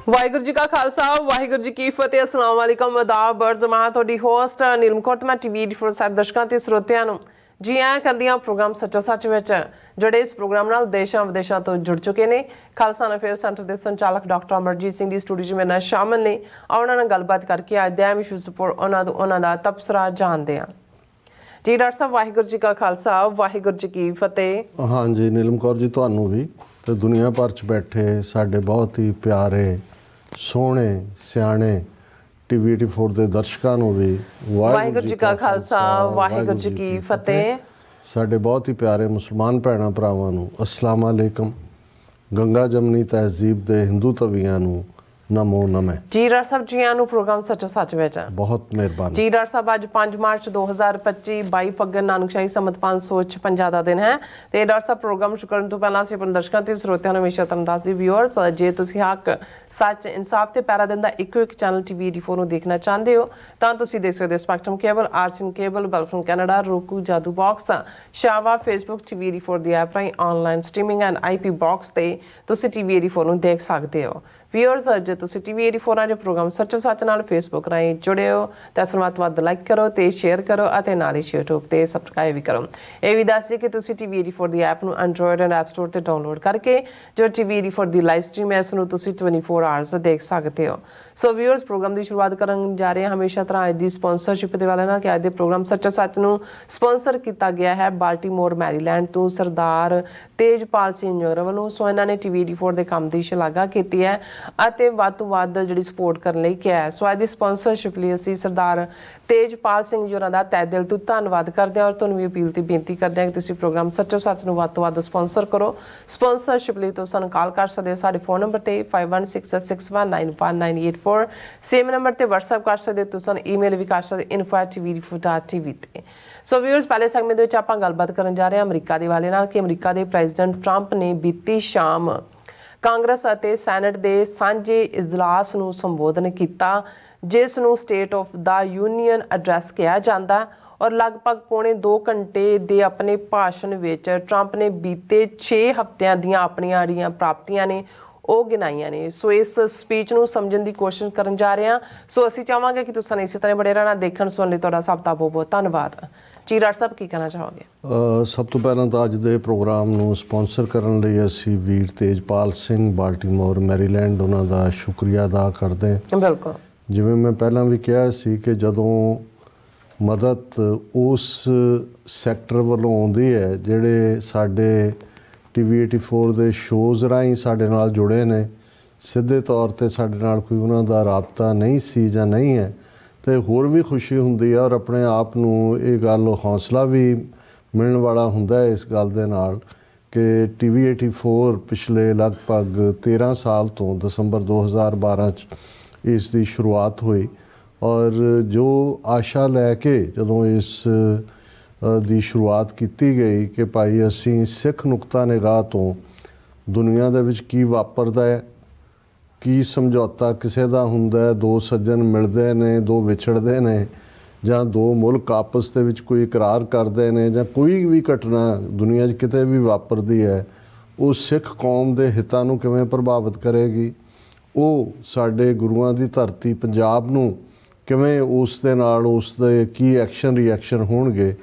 ਵਾਹਿਗੁਰੂ ਜੀ ਕਾ ਖਾਲਸਾ ਵਾਹਿਗੁਰੂ ਜੀ ਕੀ ਫਤਿਹ। ਅਸਲਾਮ ਵਾਲੇਕਮ ਆਦਾਬ ਬਰਜਮਾਂ ਤੁਹਾਡੀ ਹੋਸਟ ਨੀਲਮ ਕੌਰ ਮੈਂ ਟੀਵੀ 84 ਸਾਹਿਬ ਦਰਸ਼ਕਾਂ ਤੇ ਸਰੋਤਿਆਂ ਨੂੰ ਜੀ ਆਇਆਂ ਕਰਦੀਆਂ ਪ੍ਰੋਗਰਾਮ ਸੱਚਾ ਸੱਚ ਵਿੱਚ ਜਿਹੜੇ ਇਸ ਪ੍ਰੋਗਰਾਮ ਨਾਲ ਦੇਸ਼ਾਂ ਵਿਦੇਸ਼ਾਂ ਤੋਂ ਜੁੜ ਚੁੱਕੇ ਨੇ। ਖਾਲਸਾ ਅਫੇਅਰ ਸੈਂਟਰ ਦੇ ਸੰਚਾਲਕ ਡਾਕਟਰ ਅਮਰਜੀਤ ਸਿੰਘ ਦੀ ਸਟੂਡੀਓ 'ਚ ਮੇਰੇ ਨਾਲ ਸ਼ਾਮਲ ਨੇ। ਉਹਨਾਂ ਨਾਲ ਗੱਲਬਾਤ ਕਰਕੇ ਅੱਜ ਦੇ ਅਹਿਮ ਇਸ਼ੂਜ਼ ਉੱਪਰ ਉਹਨਾਂ ਦਾ ਤਬਸਰਾ ਜਾਣਦੇ ਹਾਂ। ਜੀ ਡਾਕਟਰ ਸਾਹਿਬ ਵਾਹਿਗੁਰੂ ਜੀ ਕਾ ਖਾਲਸਾ ਵਾਹਿਗੁਰੂ ਜੀ ਕੀ ਫਤਿਹ। हाँ जी नीलम कौर जी ਤੁਹਾਨੂੰ ਵੀ ਤੇ ਦੁਨੀਆ ਭਰ 'ਚ ਬੈਠੇ ਸਾਡੇ ਬਹੁਤ ਹੀ ਪਿਆਰੇ ਸੋਹਣੇ ਸਿਆਣੇ ਟੀਵੀ 84 ਦੇ ਦਰਸ਼ਕਾਂ ਨੂੰ ਵੀ ਵਾਹਿਗੁਰੂ ਜੀ ਕਾ ਖਾਲਸਾ ਵਾਹਿਗੁਰੂ ਜੀ ਕੀ ਫਤਿਹ। ਸਾਡੇ ਬਹੁਤ ਹੀ ਪਿਆਰੇ ਮੁਸਲਮਾਨ ਭੈਣਾਂ ਭਰਾਵਾਂ ਨੂੰ ਅਸਲਾਮ ਅਲੈਕਮ। ਗੰਗਾ ਜਮਨੀ ਤਹਿਜ਼ੀਬ ਦੇ ਹਿੰਦੂ ਤਵੀਆਂ ਨੂੰ ਨਮੋ ਨਮੇ। ਜੀ ਡਾਕਟਰ ਸਾਹਿਬ ਜੀ ਆਇਆਂ ਨੂੰ ਪ੍ਰੋਗਰਾਮ ਸੱਚਾ ਸੱਚ ਵਿੱਚ ਬਹੁਤ ਮਿਹਰਬਾਨੀ। ਜੀ ਡਾਕਟਰ ਸਾਹਿਬ ਅੱਜ 5 ਮਾਰਚ 2025 22 ਫੱਗਣ ਨਾਨਕਸ਼ਾਹੀ ਸੰਮਤ 556 ਦਾ ਦਿਨ ਹੈ ਤੇ ਡਾਕਟਰ ਸਾਹਿਬ ਪ੍ਰੋਗਰਾਮ ਸ਼ੁਰੂ ਕਰਨ ਤੋਂ ਪਹਿਲਾਂ ਅਸੀਂ ਆਪਣੇ ਦਰਸ਼ਕਾਂ ਤੇ ਸਰੋਤਿਆਂ ਨੂੰ ਹਮੇਸ਼ਾ ਤੁਹਾਨੂੰ ਦੱਸਦੀ ਵਿਊਅਰਸ ਜੇ ਤੁਸੀਂ ਹੱਕ ਸੱਚ ਇਨਸਾਫ ਤੇ ਪੈਰਾ ਦਿੰਦਾ ਇੱਕੋ ਇੱਕ ਚੈਨਲ ਟੀਵੀ 84 ਨੂੰ ਦੇਖਣਾ ਚਾਹੁੰਦੇ ਹੋ ਤਾਂ ਤੁਸੀਂ ਦੇਖ ਸਕਦੇ ਹੋ ਸਪੈਕਟਰਮ ਕੇਬਲ, ਆਰਸੀਨ ਕੇਬਲ, ਬਲਫਨ ਕੈਨੇਡਾ, roku, ਜਾਦੂ ਬਾਕਸ, ਸ਼ਾਵਾ, ਫੇਸਬੁੱਕ, ਟੀਵੀ 84 ਦੀ ਐਪ ਰਾਹੀਂ online streaming and IP box ਤੇ ਤੁਸੀਂ ਟੀਵੀ 84 ਨੂੰ ਦੇਖ ਸਕਦੇ ਹੋ। ਵਿਊਅਰਸ ਜੇ ਤੁਸੀਂ ਟੀਵੀ 84 ਦੇ ਪ੍ਰੋਗਰਾਮ ਸੱਚੋ ਸੱਚ ਨਾਲ ਫੇਸਬੁੱਕ ਰਾਹੀਂ ਜੁੜੇ ਹੋ ਤਾਂ ਇਸ ਨੂੰ ਵੱਧ ਤੋਂ ਵੱਧ ਲਾਈਕ ਕਰੋ ਤੇ ਸ਼ੇਅਰ ਕਰੋ ਅਤੇ ਨਾਲ ਹੀ YouTube ਤੇ ਸਬਸਕ੍ਰਾਈਬ ਵੀ ਕਰੋ। ਇਹ ਵੀ ਦੱਸ ਦਿਓ ਕਿ ਤੁਸੀਂ ਟੀਵੀ 84 ਦੀ ਐਪ ਨੂੰ ਐਂਡਰੋਇਡ ਐਂਡ ਐਪ ਸਟੋਰ ਤੇ ਡਾਊਨਲੋਡ ਕਰਕੇ ਜੋ ਟੀਵੀ 84 ਦੀ ਲਾਈਵ ਸਟ੍ਰੀਮ ਹੈ ਇਸ ਨੂੰ ਤੁਸੀਂ 24 ਆਵਰਸ ਦੇਖ ਸਕਦੇ ਹੋ। ਸੋ ਵਿਊਅਰਸ ਪ੍ਰੋਗਰਾਮ ਦੀ ਸ਼ੁਰੂਆਤ ਕਰਨ ਜਾ ਰਹੇ ਹਾਂ ਹਮੇਸ਼ਾ ਤਰ੍ਹਾਂ ਅੱਜ ਦੀ ਸਪਾਂਸਰਸ਼ਿਪ ਦੇ ਵਾਲੇ ਨਾਲ ਕਿ ਅੱਜ ਦੇ ਪ੍ਰੋਗਰਾਮ ਸੱਚੋ ਸੱਚ ਨੂੰ ਸਪਾਂਸਰ ਕੀਤਾ ਗਿਆ ਹੈ ਬਾਲਟੀਮੋਰ ਮੈਰੀਲੈਂਡ ਤੋਂ ਸਰਦਾਰ ਤੇਜਪਾਲ ਸਿੰਘ ਜੋਰਾ ਵੱਲੋਂ। ਸੋ ਇਹਨਾਂ ਨੇ ਟੀਵੀ 84 ਦੇ ਕੰਮ ਦੀ ਸ਼ਲਾਘਾ ਕੀਤੀ ਹੈ ਅਤੇ ਵੱਧ ਤੋਂ ਵੱਧ ਜਿਹੜੀ ਸਪੋਰਟ ਕਰਨ ਲਈ ਕਿਹਾ ਹੈ। ਸੋ ਅੱਜ ਦੀ ਸਪਾਂਸਰਸ਼ਿਪ ਲਈ ਅਸੀਂ ਸਰਦਾਰ ਤੇਜਪਾਲ ਸਿੰਘ ਜੋਰਾ ਦਾ ਤਹਿ ਦਿਲ ਤੋਂ ਧੰਨਵਾਦ ਕਰਦੇ ਹਾਂ ਔਰ ਤੁਹਾਨੂੰ ਵੀ ਅਪੀਲ ਤੇ ਬੇਨਤੀ ਕਰਦੇ ਹਾਂ ਕਿ ਤੁਸੀਂ ਪ੍ਰੋਗਰਾਮ ਸੱਚੋ ਸੱਚ ਨੂੰ ਵੱਧ ਤੋਂ ਵੱਧ ਸਪਾਂਸਰ ਕਰੋ। ਸਪਾਂਸਰਸ਼ਿਪ ਲਈ ਤੁਸੀਂ ਸਾਨੂੰ ਕਾਲ ਕਰ ਸਕਦੇ ਹੋ ਸਾਡੇ ਫੋਨ ਨੰਬਰ ਤੇ 5166619184। ਸੇਮ ਨੰਬਰ ਤੇ WhatsApp ਕਰ ਸਕਦੇ ਹੋ। ਤੁਸੀਂ ਸਾਨੂੰ ਈਮੇਲ ਵੀ ਕਰ ਸਕਦੇ info@tv84.tv ਤੇ। ਸੋ ਵਿਊਅਰਸ ਪਹਿਲੇ ਸੈਗਮੈਂਟ ਦੇ ਵਿੱਚ ਆਪਾਂ ਗੱਲਬਾਤ ਕਰਨ ਜਾ ਰਹੇ ਹਾਂ ਅਮਰੀਕਾ ਦੇ ਹਵਾਲੇ ਨਾਲ ਕਿ ਅਮਰੀਕਾ ਦੇ ਪ੍ਰੈਜ਼ੀਡੈਂਟ ਟਰੰਪ ਨੇ ਬੀਤੀ ਸ਼ਾਮ ਕਾਂਗਰਸ ਅਤੇ ਸੈਨੇਟ ਦੇ ਸਾਂਝੇ ਇਜਲਾਸ ਨੂੰ ਸੰਬੋਧਨ ਕੀਤਾ ਜਿਸ ਨੂੰ state of the union address ਕਿਹਾ ਜਾਂਦਾ ਔਰ ਲਗਭਗ ਪੌਣੇ 2 ਘੰਟੇ ਦੇ ਆਪਣੇ ਭਾਸ਼ਣ ਵਿੱਚ ਟਰੰਪ ਨੇ ਬੀਤੇ 6 ਹਫ਼ਤਿਆਂ ਦੀਆਂ ਆਪਣੀਆਂ ਜਿਹੜੀਆਂ ਪ੍ਰਾਪਤੀਆਂ ਨੇ ਉਹ ਗਿਣਾਈਆਂ ਨੇ। ਸੋ ਇਸ ਸਪੀਚ ਨੂੰ ਸਮਝਣ ਦੀ ਕੋਸ਼ਿਸ਼ ਕਰਨ ਜਾ ਰਹੇ ਹਾਂ। ਸੋ ਅਸੀਂ ਚਾਹਾਂਗੇ ਕਿ ਤੁਸੀਂ ਇਸੇ ਤਰ੍ਹਾਂ ਬੜੇ ਰਹਿਣਾ। ਦੇਖਣ ਸੁਣਨ ਲਈ ਤੁਹਾਡਾ ਸਭ ਦਾ ਬਹੁਤ ਬਹੁਤ ਧੰਨਵਾਦ। ਜੀ ਡਾਕਟਰ ਸਾਹਿਬ ਕੀ ਕਹਿਣਾ ਚਾਹੋਗੇ? ਸਭ ਤੋਂ ਪਹਿਲਾਂ ਤਾਂ ਅੱਜ ਦੇ ਪ੍ਰੋਗਰਾਮ ਨੂੰ ਸਪਾਂਸਰ ਕਰਨ ਲਈ ਅਸੀਂ ਵੀਰ ਤੇਜਪਾਲ ਸਿੰਘ ਬਾਲਟੀਮੋਰ ਮੈਰੀਲੈਂਡ ਉਹਨਾਂ ਦਾ ਸ਼ੁਕਰੀਆ ਅਦਾ ਕਰਦੇ ਹਾਂ। ਬਿਲਕੁਲ ਜਿਵੇਂ ਮੈਂ ਪਹਿਲਾਂ ਵੀ ਕਿਹਾ ਸੀ ਕਿ ਜਦੋਂ ਮਦਦ ਉਸ ਸੈਕਟਰ ਵੱਲੋਂ ਆਉਂਦੀ ਹੈ ਜਿਹੜੇ ਸਾਡੇ ਟੀਵੀ 84 ਦੇ ਸ਼ੋਜ਼ ਰਾਹੀਂ ਸਾਡੇ ਨਾਲ ਜੁੜੇ ਨੇ, ਸਿੱਧੇ ਤੌਰ 'ਤੇ ਸਾਡੇ ਨਾਲ ਕੋਈ ਉਹਨਾਂ ਦਾ ਰਾਬਤਾ ਨਹੀਂ ਸੀ ਜਾਂ ਨਹੀਂ ਹੈ, ਅਤੇ ਹੋਰ ਵੀ ਖੁਸ਼ੀ ਹੁੰਦੀ ਹੈ ਔਰ ਆਪਣੇ ਆਪ ਨੂੰ ਇਹ ਗੱਲ ਹੌਸਲਾ ਵੀ ਮਿਲਣ ਵਾਲਾ ਹੁੰਦਾ ਹੈ ਇਸ ਗੱਲ ਦੇ ਨਾਲ ਕਿ ਟੀਵੀ 84 ਪਿਛਲੇ ਲਗਭਗ 13 ਸਾਲ ਤੋਂ ਦਸੰਬਰ 2012 'ਚ ਇਸ ਦੀ ਸ਼ੁਰੂਆਤ ਹੋਈ ਔਰ ਜੋ ਆਸ਼ਾ ਲੈ ਕੇ ਜਦੋਂ ਇਸ ਦੀ ਸ਼ੁਰੂਆਤ ਕੀਤੀ ਗਈ ਕਿ ਭਾਈ ਅਸੀਂ ਸਿੱਖ ਨੁਕਤਾ ਨਿਗਾਹ ਤੋਂ ਦੁਨੀਆ ਦੇ ਵਿੱਚ ਕੀ ਵਾਪਰਦਾ ਹੈ, ਕੀ ਸਮਝੌਤਾ ਕਿਸੇ ਦਾ ਹੁੰਦਾ, ਦੋ ਸੱਜਣ ਮਿਲਦੇ ਨੇ, ਦੋ ਵਿਛੜਦੇ ਨੇ, ਜਾਂ ਦੋ ਮੁਲਕ ਆਪਸ ਦੇ ਵਿੱਚ ਕੋਈ ਇਕਰਾਰ ਕਰਦੇ ਨੇ, ਜਾਂ ਕੋਈ ਵੀ ਘਟਨਾ ਦੁਨੀਆ 'ਚ ਕਿਤੇ ਵੀ ਵਾਪਰਦੀ ਹੈ ਉਹ ਸਿੱਖ ਕੌਮ ਦੇ ਹਿੱਤਾਂ ਨੂੰ ਕਿਵੇਂ ਪ੍ਰਭਾਵਿਤ ਕਰੇਗੀ, ਉਹ ਸਾਡੇ ਗੁਰੂਆਂ ਦੀ ਧਰਤੀ ਪੰਜਾਬ ਨੂੰ ਕਿਵੇਂ ਉਸ ਦੇ ਨਾਲ ਉਸ ਦੇ ਕੀ ਐਕਸ਼ਨ ਰਿਐਕਸ਼ਨ ਹੋਣਗੇ,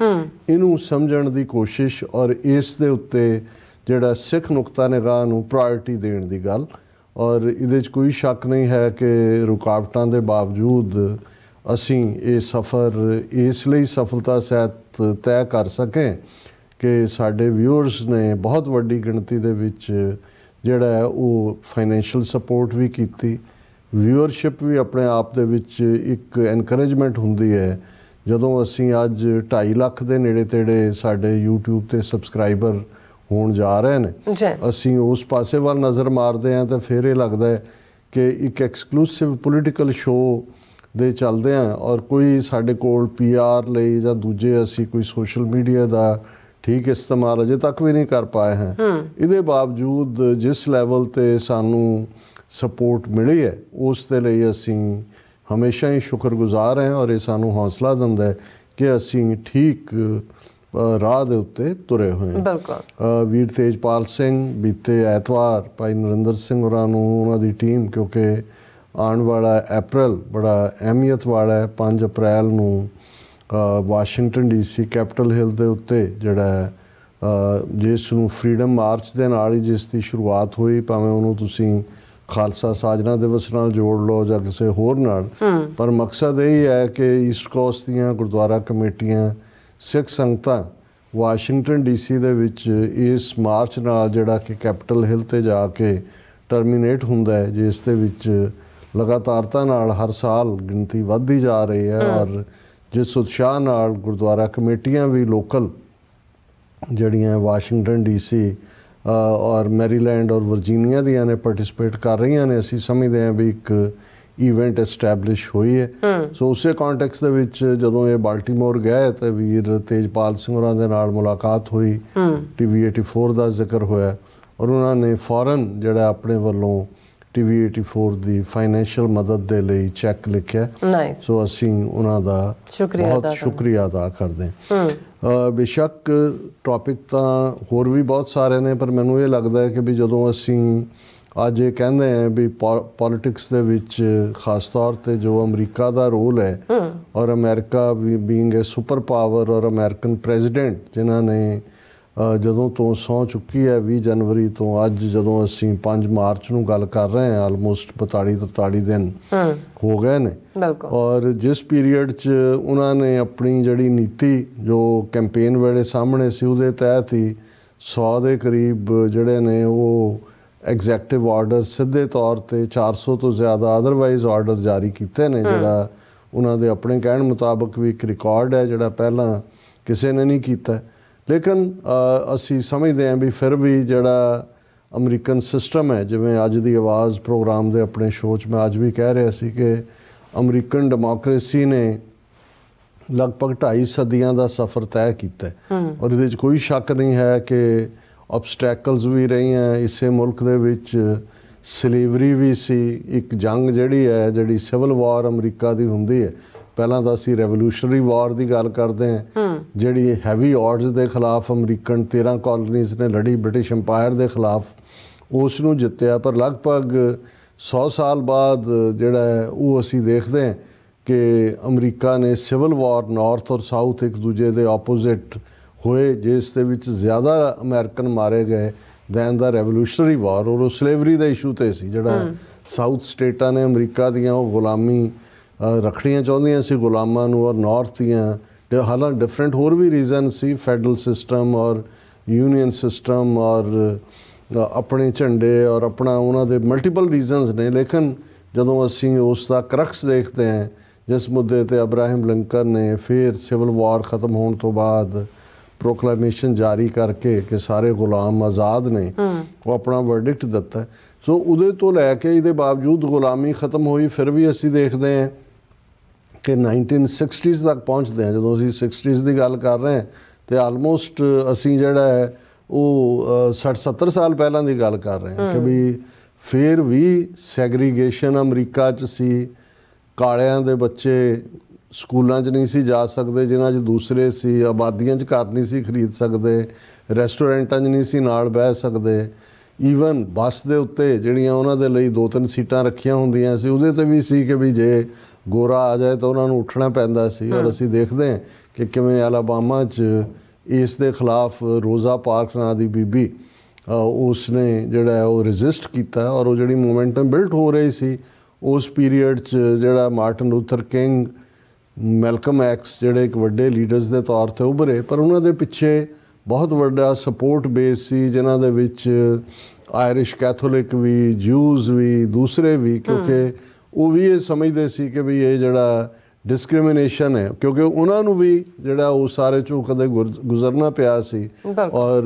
ਇਹਨੂੰ ਸਮਝਣ ਦੀ ਕੋਸ਼ਿਸ਼ ਔਰ ਇਸ ਦੇ ਉੱਤੇ ਜਿਹੜਾ ਸਿੱਖ ਨੁਕਤਾ ਨਿਗਾਹ ਨੂੰ ਪ੍ਰਾਇੋਰਟੀ ਦੇਣ ਦੀ ਗੱਲ। ਔਰ ਇਹਦੇ 'ਚ ਕੋਈ ਸ਼ੱਕ ਨਹੀਂ ਹੈ ਕਿ ਰੁਕਾਵਟਾਂ ਦੇ ਬਾਵਜੂਦ ਅਸੀਂ ਇਹ ਸਫ਼ਰ ਇਸ ਲਈ ਸਫਲਤਾ ਸਹਿਤ ਤੈਅ ਕਰ ਸਕੇ ਕਿ ਸਾਡੇ ਵਿਊਅਰਸ ਨੇ ਬਹੁਤ ਵੱਡੀ ਗਿਣਤੀ ਦੇ ਵਿੱਚ ਜਿਹੜਾ ਹੈ ਉਹ ਫਾਈਨੈਂਸ਼ੀਅਲ ਸਪੋਰਟ ਵੀ ਕੀਤੀ। ਵਿਊਅਰਸ਼ਿਪ ਵੀ ਆਪਣੇ ਆਪ ਦੇ ਵਿੱਚ ਇੱਕ ਐਨਕਰੇਜਮੈਂਟ ਹੁੰਦੀ ਹੈ। ਜਦੋਂ ਅਸੀਂ ਅੱਜ 2.5 ਲੱਖ ਦੇ ਨੇੜੇ ਤੇੜੇ ਸਾਡੇ YouTube 'ਤੇ ਸਬਸਕ੍ਰਾਈਬਰ ਹੋਣ ਜਾ ਰਹੇ ਨੇ, ਅਸੀਂ ਉਸ ਪਾਸੇ ਵੱਲ ਨਜ਼ਰ ਮਾਰਦੇ ਹਾਂ ਤਾਂ ਫਿਰ ਇਹ ਲੱਗਦਾ ਹੈ ਕਿ ਇੱਕ ਐਕਸਕਲੂਸਿਵ ਪੋਲੀਟੀਕਲ ਸ਼ੋਅ ਦੇ ਚੱਲਦੇ ਹਾਂ ਔਰ ਕੋਈ ਸਾਡੇ ਕੋਲ PR ਲਈ ਜਾਂ ਦੂਜੇ ਅਸੀਂ ਕੋਈ ਸੋਸ਼ਲ ਮੀਡੀਆ ਦਾ ਠੀਕ ਇਸਤੇਮਾਲ ਅਜੇ ਤੱਕ ਵੀ ਨਹੀਂ ਕਰ ਪਾਏ ਹਾਂ। ਇਹਦੇ ਬਾਵਜੂਦ ਜਿਸ ਲੈਵਲ 'ਤੇ ਸਾਨੂੰ ਸਪੋਰਟ ਮਿਲੀ ਹੈ ਉਸ ਦੇ ਲਈ ਅਸੀਂ ਹਮੇਸ਼ਾ ਹੀ ਸ਼ੁਕਰਗੁਜ਼ਾਰ ਹਾਂ ਔਰ ਇਹ ਸਾਨੂੰ ਹੌਸਲਾ ਦਿੰਦਾ ਹੈ ਕਿ ਅਸੀਂ ਠੀਕ ਰਾਹ ਦੇ ਉੱਤੇ ਤੁਰੇ ਹੋਏ ਹਾਂ। ਬਿਲਕੁਲ। ਵੀਰ ਤੇਜਪਾਲ ਸਿੰਘ ਬੀਤੇ ਐਤਵਾਰ ਭਾਈ ਨਰਿੰਦਰ ਸਿੰਘ ਹੋਰਾਂ ਨੂੰ ਉਹਨਾਂ ਦੀ ਟੀਮ, ਕਿਉਂਕਿ ਆਉਣ ਵਾਲਾ ਅਪ੍ਰੈਲ ਬੜਾ ਅਹਿਮੀਅਤ ਵਾਲਾ ਹੈ, 5 ਅਪ੍ਰੈਲ ਨੂੰ ਵਾਸ਼ਿੰਗਟਨ DC ਕੈਪੀਟਲ ਹਿੱਲ ਦੇ ਉੱਤੇ ਜਿਹੜਾ ਜਿਸ ਨੂੰ ਫਰੀडम ਮਾਰਚ ਦੇ ਨਾਲ ਹੀ ਜਿਸ ਦੀ ਸ਼ੁਰੂਆਤ ਹੋਈ, ਭਾਵੇਂ ਉਹਨੂੰ ਤੁਸੀਂ ਖਾਲਸਾ ਸਾਜਨਾ ਦਿਵਸ ਨਾਲ ਜੋੜ ਲਓ ਜਾਂ ਕਿਸੇ ਹੋਰ ਨਾਲ, ਪਰ ਮਕਸਦ ਇਹ ਹੈ ਕਿ ਈਸਟ ਕੋਸਟ ਦੀਆਂ ਗੁਰਦੁਆਰਾ ਕਮੇਟੀਆਂ, ਸਿੱਖ ਸੰਗਤਾਂ ਵਾਸ਼ਿੰਗਟਨ DC ਦੇ ਵਿੱਚ ਇਸ ਮਾਰਚ ਨਾਲ ਜਿਹੜਾ ਕਿ ਕੈਪੀਟਲ ਹਿੱਲ ਤੇ ਜਾ ਕੇ ਟਰਮੀਨੇਟ ਹੁੰਦਾ ਹੈ, ਜਿਸ ਦੇ ਵਿੱਚ ਲਗਾਤਾਰਤਾ ਨਾਲ ਹਰ ਸਾਲ ਗਿਣਤੀ ਵੱਧਦੀ ਜਾ ਰਹੀ ਹੈ ਔਰ ਜਿਸ ਉਤਸ਼ਾਹ ਨਾਲ ਗੁਰਦੁਆਰਾ ਕਮੇਟੀਆਂ ਵੀ ਲੋਕਲ ਜਿਹੜੀਆਂ ਵਾਸ਼ਿੰਗਟਨ DC ਔਰ ਮੈਰੀਲੈਂਡ ਔਰ ਵਰਜੀਨੀਆ ਦੀਆਂ ਨੇ ਪਾਰਟਿਸਿਪੇਟ ਕਰ ਰਹੀਆਂ ਨੇ, ਅਸੀਂ ਸਮਝਦੇ ਹਾਂ ਵੀ ਇੱਕ ਇਵੈਂਟ ਐਸਟੈਬਲਿਸ਼ ਹੋਈ ਹੈ। ਸੋ ਉਸੇ ਕੰਟੈਕਸਟ ਦੇ ਵਿੱਚ ਜਦੋਂ ਇਹ ਬਾਲਟੀਮੋਰ ਗਏ ਤੇ ਵੀਰ ਤੇਜਪਾਲ ਸਿੰਘ ਹੋਰਾਂ ਦੇ ਨਾਲ ਮੁਲਾਕਾਤ ਹੋਈ, TV 84 ਦਾ ਜ਼ਿਕਰ ਹੋਇਆ ਔਰ ਉਹਨਾਂ ਨੇ ਫੌਰਨ ਜਿਹੜਾ ਆਪਣੇ ਵੱਲੋਂ TV 84 ਦੀ ਫਾਈਨੈਂਸ਼ੀਅਲ ਮਦਦ ਦੇ ਲਈ ਚੈੱਕ ਲਿਖਿਆ। ਸੋ ਅਸੀਂ ਉਹਨਾਂ ਦਾ ਬਹੁਤ ਸ਼ੁਕਰੀਆ ਅਦਾ ਕਰਦੇ ਹਾਂ। ਬੇਸ਼ੱਕ ਟੌਪਿਕ ਤਾਂ ਹੋਰ ਵੀ ਬਹੁਤ ਸਾਰੇ ਨੇ, ਪਰ ਮੈਨੂੰ ਇਹ ਲੱਗਦਾ ਹੈ ਕਿ ਵੀ ਜਦੋਂ ਅਸੀਂ ਅੱਜ ਇਹ ਕਹਿੰਦੇ ਹਾਂ ਵੀ ਪੋਲਿਟਿਕਸ ਦੇ ਵਿੱਚ ਖਾਸ ਤੌਰ ਤੇ ਜੋ ਅਮਰੀਕਾ ਦਾ ਰੋਲ ਹੈ ਔਰ ਅਮਰੀਕਾ ਬੀਇੰਗ ਏ ਸੁਪਰ ਪਾਵਰ ਔਰ ਅਮਰੀਕਨ ਪ੍ਰੈਜ਼ੀਡੈਂਟ ਜਿਨ੍ਹਾਂ ਨੇ ਜਦੋਂ ਤੋਂ ਸਹੁੰ ਚੁੱਕੀ ਹੈ 20 ਜਨਵਰੀ ਤੋਂ ਅੱਜ ਜਦੋਂ ਅਸੀਂ 5 ਮਾਰਚ ਨੂੰ ਗੱਲ ਕਰ ਰਹੇ ਹਾਂ, ਆਲਮੋਸਟ 42-43 ਦਿਨ ਹੋ ਗਏ ਨੇ ਔਰ ਜਿਸ ਪੀਰੀਅਡ 'ਚ ਉਹਨਾਂ ਨੇ ਆਪਣੀ ਜਿਹੜੀ ਨੀਤੀ ਜੋ ਕੈਂਪੇਨ ਵੇਲੇ ਸਾਹਮਣੇ ਸੀ ਉਹਦੇ ਤਹਿਤ ਹੀ 100 ਦੇ ਕਰੀਬ ਜਿਹੜੇ ਨੇ ਉਹ ਐਗਜ਼ੈਕਟਿਵ ਆਰਡਰ ਸਿੱਧੇ ਤੌਰ ਤੇ 400 ਤੋਂ ਜ਼ਿਆਦਾ ਅਦਰਵਾਈਜ਼ ਆਰਡਰ ਜਾਰੀ ਕੀਤੇ ਨੇ, ਜਿਹੜਾ ਉਹਨਾਂ ਦੇ ਆਪਣੇ ਕਹਿਣ ਮੁਤਾਬਕ ਵੀ ਇੱਕ ਰਿਕਾਰਡ ਹੈ ਜਿਹੜਾ ਪਹਿਲਾਂ ਕਿਸੇ ਨੇ ਨਹੀਂ ਕੀਤਾ। ਲੇਕਿਨ ਅਸੀਂ ਸਮਝਦੇ ਹਾਂ ਵੀ ਫਿਰ ਵੀ ਜਿਹੜਾ ਅਮਰੀਕਨ ਸਿਸਟਮ ਹੈ, ਜਿਵੇਂ ਅੱਜ ਦੀ ਆਵਾਜ਼ ਪ੍ਰੋਗਰਾਮ ਦੇ ਆਪਣੇ ਸ਼ੋਅ 'ਚ ਮੈਂ ਅੱਜ ਵੀ ਕਹਿ ਰਿਹਾ ਸੀ ਕਿ ਅਮਰੀਕਨ ਡੈਮੋਕ੍ਰੇਸੀ ਨੇ ਲਗਭਗ 2.5 ਸਦੀਆਂ ਦਾ ਸਫ਼ਰ ਤੈਅ ਕੀਤਾ ਔਰ ਇਹਦੇ 'ਚ ਕੋਈ ਸ਼ੱਕ ਨਹੀਂ ਹੈ ਕਿ ਆਬਸਟੈਕਲਸ ਵੀ ਰਹੀਆਂ ਇਸੇ ਮੁਲਕ ਦੇ ਵਿੱਚ, ਸਲੇਵਰੀ ਵੀ ਸੀ, ਇੱਕ ਜੰਗ ਜਿਹੜੀ ਸਿਵਲ ਵਾਰ ਅਮਰੀਕਾ ਦੀ ਹੁੰਦੀ ਹੈ, ਪਹਿਲਾਂ ਤਾਂ ਅਸੀਂ ਰੈਵੋਲੂਸ਼ਨਰੀ ਵਾਰ ਦੀ ਗੱਲ ਕਰਦੇ ਹਾਂ ਜਿਹੜੀ ਹੈਵੀ ਆਰਡਸ ਦੇ ਖਿਲਾਫ ਅਮਰੀਕਨ 13 ਕਾਲੋਨੀਜ਼ ਨੇ ਲੜੀ ਬ੍ਰਿਟਿਸ਼ ਅੰਪਾਇਰ ਦੇ ਖਿਲਾਫ, ਉਸ ਨੂੰ ਜਿੱਤਿਆ। ਪਰ ਲਗਭਗ 100 ਸਾਲ ਬਾਅਦ ਜਿਹੜਾ ਹੈ ਉਹ ਅਸੀਂ ਦੇਖਦੇ ਹਾਂ ਕਿ ਅਮਰੀਕਾ ਨੇ ਸਿਵਲ ਵਾਰ ਨਾਰਥ ਔਰ ਸਾਊਥ ਇੱਕ ਦੂਜੇ ਦੇ ਆਪੋਜ਼ਿਟ ਹੋਏ, ਜਿਸ ਦੇ ਵਿੱਚ ਜ਼ਿਆਦਾ ਅਮਰੀਕਨ ਮਾਰੇ ਗਏ ਦੈਨ ਦਾ ਰੈਵੋਲੂਸ਼ਨਰੀ ਵਾਰ ਔਰ ਉਹ ਸਲੇਵਰੀ ਦੇ ਇਸ਼ੂ 'ਤੇ ਸੀ। ਜਿਹੜਾ ਸਾਊਥ ਸਟੇਟਾਂ ਨੇ ਅਮਰੀਕਾ ਦੀਆਂ ਉਹ ਗੁਲਾਮੀ ਰੱਖਣੀਆਂ ਚਾਹੁੰਦੀਆਂ ਸੀ ਗੁਲਾਮਾਂ ਨੂੰ ਔਰ ਨਾਰਥ ਦੀਆਂ ਹਾਲਾਂਕਿ ਡਿਫਰੈਂਟ ਹੋਰ ਵੀ ਰੀਜ਼ਨ ਸੀ, ਫੈਡਰਲ ਸਿਸਟਮ ਔਰ ਯੂਨੀਅਨ ਸਿਸਟਮ ਔਰ ਆਪਣੇ ਝੰਡੇ ਔਰ ਆਪਣਾ ਉਹਨਾਂ ਦੇ ਮਲਟੀਪਲ ਰੀਜ਼ਨਸ ਨੇ। ਲੇਕਿਨ ਜਦੋਂ ਅਸੀਂ ਉਸ ਦਾ ਕਰਕਸ ਦੇਖਦੇ ਹਾਂ ਜਿਸ ਮੁੱਦੇ 'ਤੇ ਅਬਰਾਹਮ ਲਿੰਕਨ ਨੇ ਫਿਰ ਸਿਵਲ ਵਾਰ ਖ਼ਤਮ ਹੋਣ ਤੋਂ ਬਾਅਦ ਪ੍ਰੋਕਲੇਮੇਸ਼ਨ ਜਾਰੀ ਕਰਕੇ ਕਿ ਸਾਰੇ ਗੁਲਾਮ ਆਜ਼ਾਦ ਨੇ, ਉਹ ਆਪਣਾ ਵਰਡਿਕਟ ਦਿੱਤਾ। ਸੋ ਉਹਦੇ ਤੋਂ ਲੈ ਕੇ ਇਹਦੇ ਬਾਵਜੂਦ ਗੁਲਾਮੀ ਖ਼ਤਮ ਹੋਈ, ਫਿਰ ਵੀ ਅਸੀਂ ਦੇਖਦੇ ਹਾਂ ਕਿ 1960s ਤੱਕ ਪਹੁੰਚਦੇ ਹਾਂ। ਜਦੋਂ ਅਸੀਂ 60s ਦੀ ਗੱਲ ਕਰ ਰਹੇ ਹਾਂ ਤੇ ਆਲਮੋਸਟ ਅਸੀਂ ਜਿਹੜਾ ਹੈ ਉਹ 60-70 ਸਾਲ ਪਹਿਲਾਂ ਦੀ ਗੱਲ ਕਰ ਰਹੇ ਹਾਂ ਕਿ ਵੀ ਫਿਰ ਵੀ ਸੈਗਰੀਗੇਸ਼ਨ ਅਮਰੀਕਾ 'ਚ ਸੀ। ਕਾਲਿਆਂ ਦੇ ਬੱਚੇ ਸਕੂਲਾਂ 'ਚ ਨਹੀਂ ਸੀ ਜਾ ਸਕਦੇ ਜਿਨ੍ਹਾਂ 'ਚ ਦੂਸਰੇ ਸੀ, ਆਬਾਦੀਆਂ 'ਚ ਘਰ ਨਹੀਂ ਸੀ ਖਰੀਦ ਸਕਦੇ, ਰੈਸਟੋਰੈਂਟਾਂ 'ਚ ਨਹੀਂ ਸੀ ਨਾਲ ਬਹਿ ਸਕਦੇ, ਈਵਨ ਬੱਸ ਦੇ ਉੱਤੇ ਜਿਹੜੀਆਂ ਉਹਨਾਂ ਦੇ ਲਈ 2-3 ਸੀਟਾਂ ਰੱਖੀਆਂ ਹੁੰਦੀਆਂ ਸੀ ਉਹਦੇ 'ਤੇ ਵੀ ਸੀ ਕਿ ਵੀ ਜੇ ਗੋਰਾ ਆ ਜਾਏ ਤਾਂ ਉਹਨਾਂ ਨੂੰ ਉੱਠਣਾ ਪੈਂਦਾ ਸੀ। ਔਰ ਅਸੀਂ ਦੇਖਦੇ ਹਾਂ ਕਿ ਕਿਵੇਂ ਐਲਾਬਾਮਾ 'ਚ ਇਸ ਦੇ ਖਿਲਾਫ ਰੋਜ਼ਾ ਪਾਰਕਸ ਨਾਂ ਦੀ ਬੀਬੀ ਉਸ ਨੇ ਜਿਹੜਾ ਉਹ ਰੈਜ਼ਿਸਟ ਕੀਤਾ ਔਰ ਉਹ ਜਿਹੜੀ ਮੂਵਮੈਂਟਮ ਬਿਲਟ ਹੋ ਰਹੀ ਸੀ ਉਸ ਪੀਰੀਅਡ 'ਚ ਜਿਹੜਾ Martin Luther King, Malcolm X ਜਿਹੜੇ ਇੱਕ ਵੱਡੇ ਲੀਡਰਸ ਦੇ ਤੌਰ 'ਤੇ ਉੱਭਰੇ, ਪਰ ਉਹਨਾਂ ਦੇ ਪਿੱਛੇ ਬਹੁਤ ਵੱਡਾ ਸਪੋਰਟ ਬੇਸ ਸੀ ਜਿਨ੍ਹਾਂ ਦੇ ਵਿੱਚ ਆਇਰਿਸ਼ ਕੈਥੋਲਿਕ ਵੀ, ਜਿਊਜ਼ ਵੀ, ਦੂਸਰੇ ਵੀ, ਕਿਉਂਕਿ ਉਹ ਵੀ ਇਹ ਸਮਝਦੇ ਸੀ ਕਿ ਵੀ ਇਹ ਜਿਹੜਾ ਡਿਸਕ੍ਰਿਮੀਨੇਸ਼ਨ ਹੈ, ਕਿਉਂਕਿ ਉਹਨਾਂ ਨੂੰ ਵੀ ਜਿਹੜਾ ਉਹ ਸਾਰੇ ਚੋਂ ਕਦੇ ਗੁਜ਼ਰਨਾ ਪਿਆ ਸੀ ਔਰ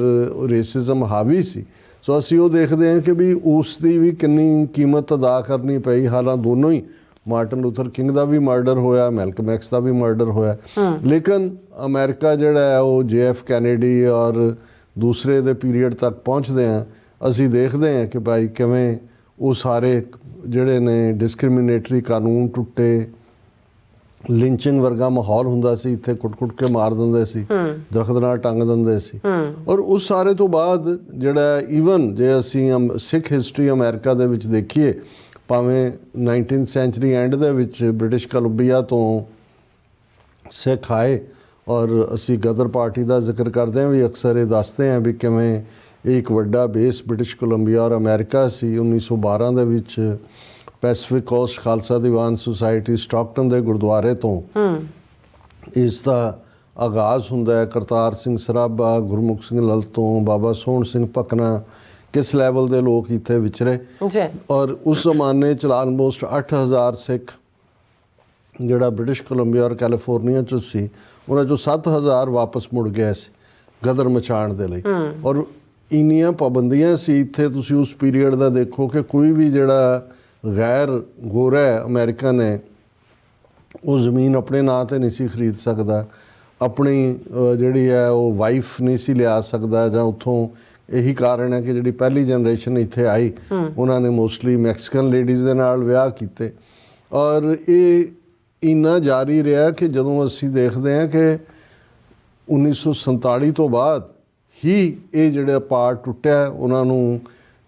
ਰੇਸਿਜ਼ਮ ਹਾਵੀ ਸੀ। ਸੋ ਅਸੀਂ ਉਹ ਦੇਖਦੇ ਹਾਂ ਕਿ ਵੀ ਉਸ ਦੀ ਵੀ ਕਿੰਨੀ ਕੀਮਤ ਅਦਾ ਕਰਨੀ ਪਈ। ਹਾਲਾਂ ਦੋਨੋਂ ਹੀ, ਮਾਰਟਨ ਲੂਥਰ ਕਿੰਗ ਦਾ ਵੀ ਮਰਡਰ ਹੋਇਆ, ਮੈਲਕਮ ਐਕਸ ਦਾ ਵੀ ਮਰਡਰ ਹੋਇਆ, ਲੇਕਿਨ ਅਮਰੀਕਾ ਜਿਹੜਾ ਹੈ ਉਹ JF ਕੈਨੇਡੀ ਔਰ ਦੂਸਰੇ ਦੇ ਪੀਰੀਅਡ ਤੱਕ ਪਹੁੰਚਦੇ ਹਾਂ ਅਸੀਂ ਦੇਖਦੇ ਹਾਂ ਕਿ ਭਾਈ ਕਿਵੇਂ ਉਹ ਸਾਰੇ ਜਿਹੜੇ ਨੇ ਡਿਸਕ੍ਰਿਮੀਨੇਟਰੀ ਕਾਨੂੰਨ ਟੁੱਟੇ, ਲਿੰਚਿੰਗ ਵਰਗਾ ਮਾਹੌਲ ਹੁੰਦਾ ਸੀ, ਇੱਥੇ ਕੁੱਟ-ਕੁੱਟ ਕੇ ਮਾਰ ਦਿੰਦੇ ਸੀ, ਦਰਖਤ ਨਾਲ ਟੰਗ ਦਿੰਦੇ ਸੀ। ਔਰ ਉਸ ਸਾਰੇ ਤੋਂ ਬਾਅਦ ਜਿਹੜਾ ਈਵਨ ਜੇ ਅਸੀਂ ਸਿੱਖ ਹਿਸਟਰੀ ਅਮਰੀਕਾ ਦੇ ਵਿੱਚ ਦੇਖੀਏ, ਭਾਵੇਂ 19th ਸੈਂਚਰੀ ਐਂਡ ਦੇ ਵਿੱਚ ਬ੍ਰਿਟਿਸ਼ ਕੋਲੰਬੀਆ ਤੋਂ ਸਿੱਖ ਆਏ, ਔਰ ਅਸੀਂ ਗਦਰ ਪਾਰਟੀ ਦਾ ਜ਼ਿਕਰ ਕਰਦੇ ਹਾਂ ਵੀ ਅਕਸਰ ਇਹ ਦੱਸਦੇ ਹਾਂ ਵੀ ਕਿਵੇਂ ਇਹ ਇੱਕ ਵੱਡਾ ਬੇਸ ਬ੍ਰਿਟਿਸ਼ ਕੋਲੰਬੀਆ ਔਰ ਅਮਰੀਕਾ ਸੀ। 1912 ਦੇ ਵਿੱਚ Pacific cost Khalsa Diwan society Stockton ਦੇ ਗੁਰਦੁਆਰੇ ਤੋਂ ਇਸ ਦਾ ਆਗਾਜ਼ ਹੁੰਦਾ ਹੈ। ਕਰਤਾਰ ਸਿੰਘ ਸਰਾਭਾ, ਗੁਰਮੁਖ ਸਿੰਘ ਲਲਤੋਂ, ਬਾਬਾ ਸੋਹਣ ਸਿੰਘ ਭਕਨਾ, ਕਿਸ ਲੈਵਲ ਦੇ ਲੋਕ ਇੱਥੇ ਵਿਚਰੇ। ਔਰ ਉਸ ਜ਼ਮਾਨੇ 'ਚ ਆਲਮੋਸਟ 8000 ਸਿੱਖ ਜਿਹੜਾ ਬ੍ਰਿਟਿਸ਼ ਕੋਲੰਬੀਆ ਔਰ ਕੈਲੀਫੋਰਨੀਆ 'ਚ ਸੀ, ਉਹਨਾਂ 'ਚੋਂ 7000 ਵਾਪਸ ਮੁੜ ਗਏ ਸੀ ਗਦਰ ਮਚਾਉਣ ਦੇ ਲਈ। ਔਰ ਇੰਨੀਆਂ ਪਾਬੰਦੀਆਂ ਸੀ ਇੱਥੇ, ਤੁਸੀਂ ਉਸ ਪੀਰੀਅਡ ਦਾ ਦੇਖੋ ਕਿ ਕੋਈ ਵੀ ਜਿਹੜਾ ਗੈਰ ਗੋਰਾ ਹੈ ਅਮਰੀਕਨ ਹੈ, ਉਹ ਜ਼ਮੀਨ ਆਪਣੇ ਨਾਂ 'ਤੇ ਨਹੀਂ ਸੀ ਖਰੀਦ ਸਕਦਾ, ਆਪਣੀ ਜਿਹੜੀ ਹੈ ਉਹ ਵਾਈਫ ਨਹੀਂ ਸੀ ਲਿਆ ਸਕਦਾ, ਜਾਂ ਉੱਥੋਂ ਇਹੀ ਕਾਰਨ ਹੈ ਕਿ ਜਿਹੜੀ ਪਹਿਲੀ ਜਨਰੇਸ਼ਨ ਇੱਥੇ ਆਈ ਉਹਨਾਂ ਨੇ ਮੋਸਟਲੀ ਮੈਕਸੀਕਨ ਲੇਡੀਜ਼ ਦੇ ਨਾਲ ਵਿਆਹ ਕੀਤੇ। ਔਰ ਇਹ ਇੰਨਾ ਜਾਰੀ ਰਿਹਾ ਕਿ ਜਦੋਂ ਅਸੀਂ ਦੇਖਦੇ ਹਾਂ ਕਿ 1947 ਤੋਂ ਬਾਅਦ ਹੀ ਇਹ ਜਿਹੜਾ ਪਾਰਟ ਟੁੱਟਿਆ, ਉਹਨਾਂ ਨੂੰ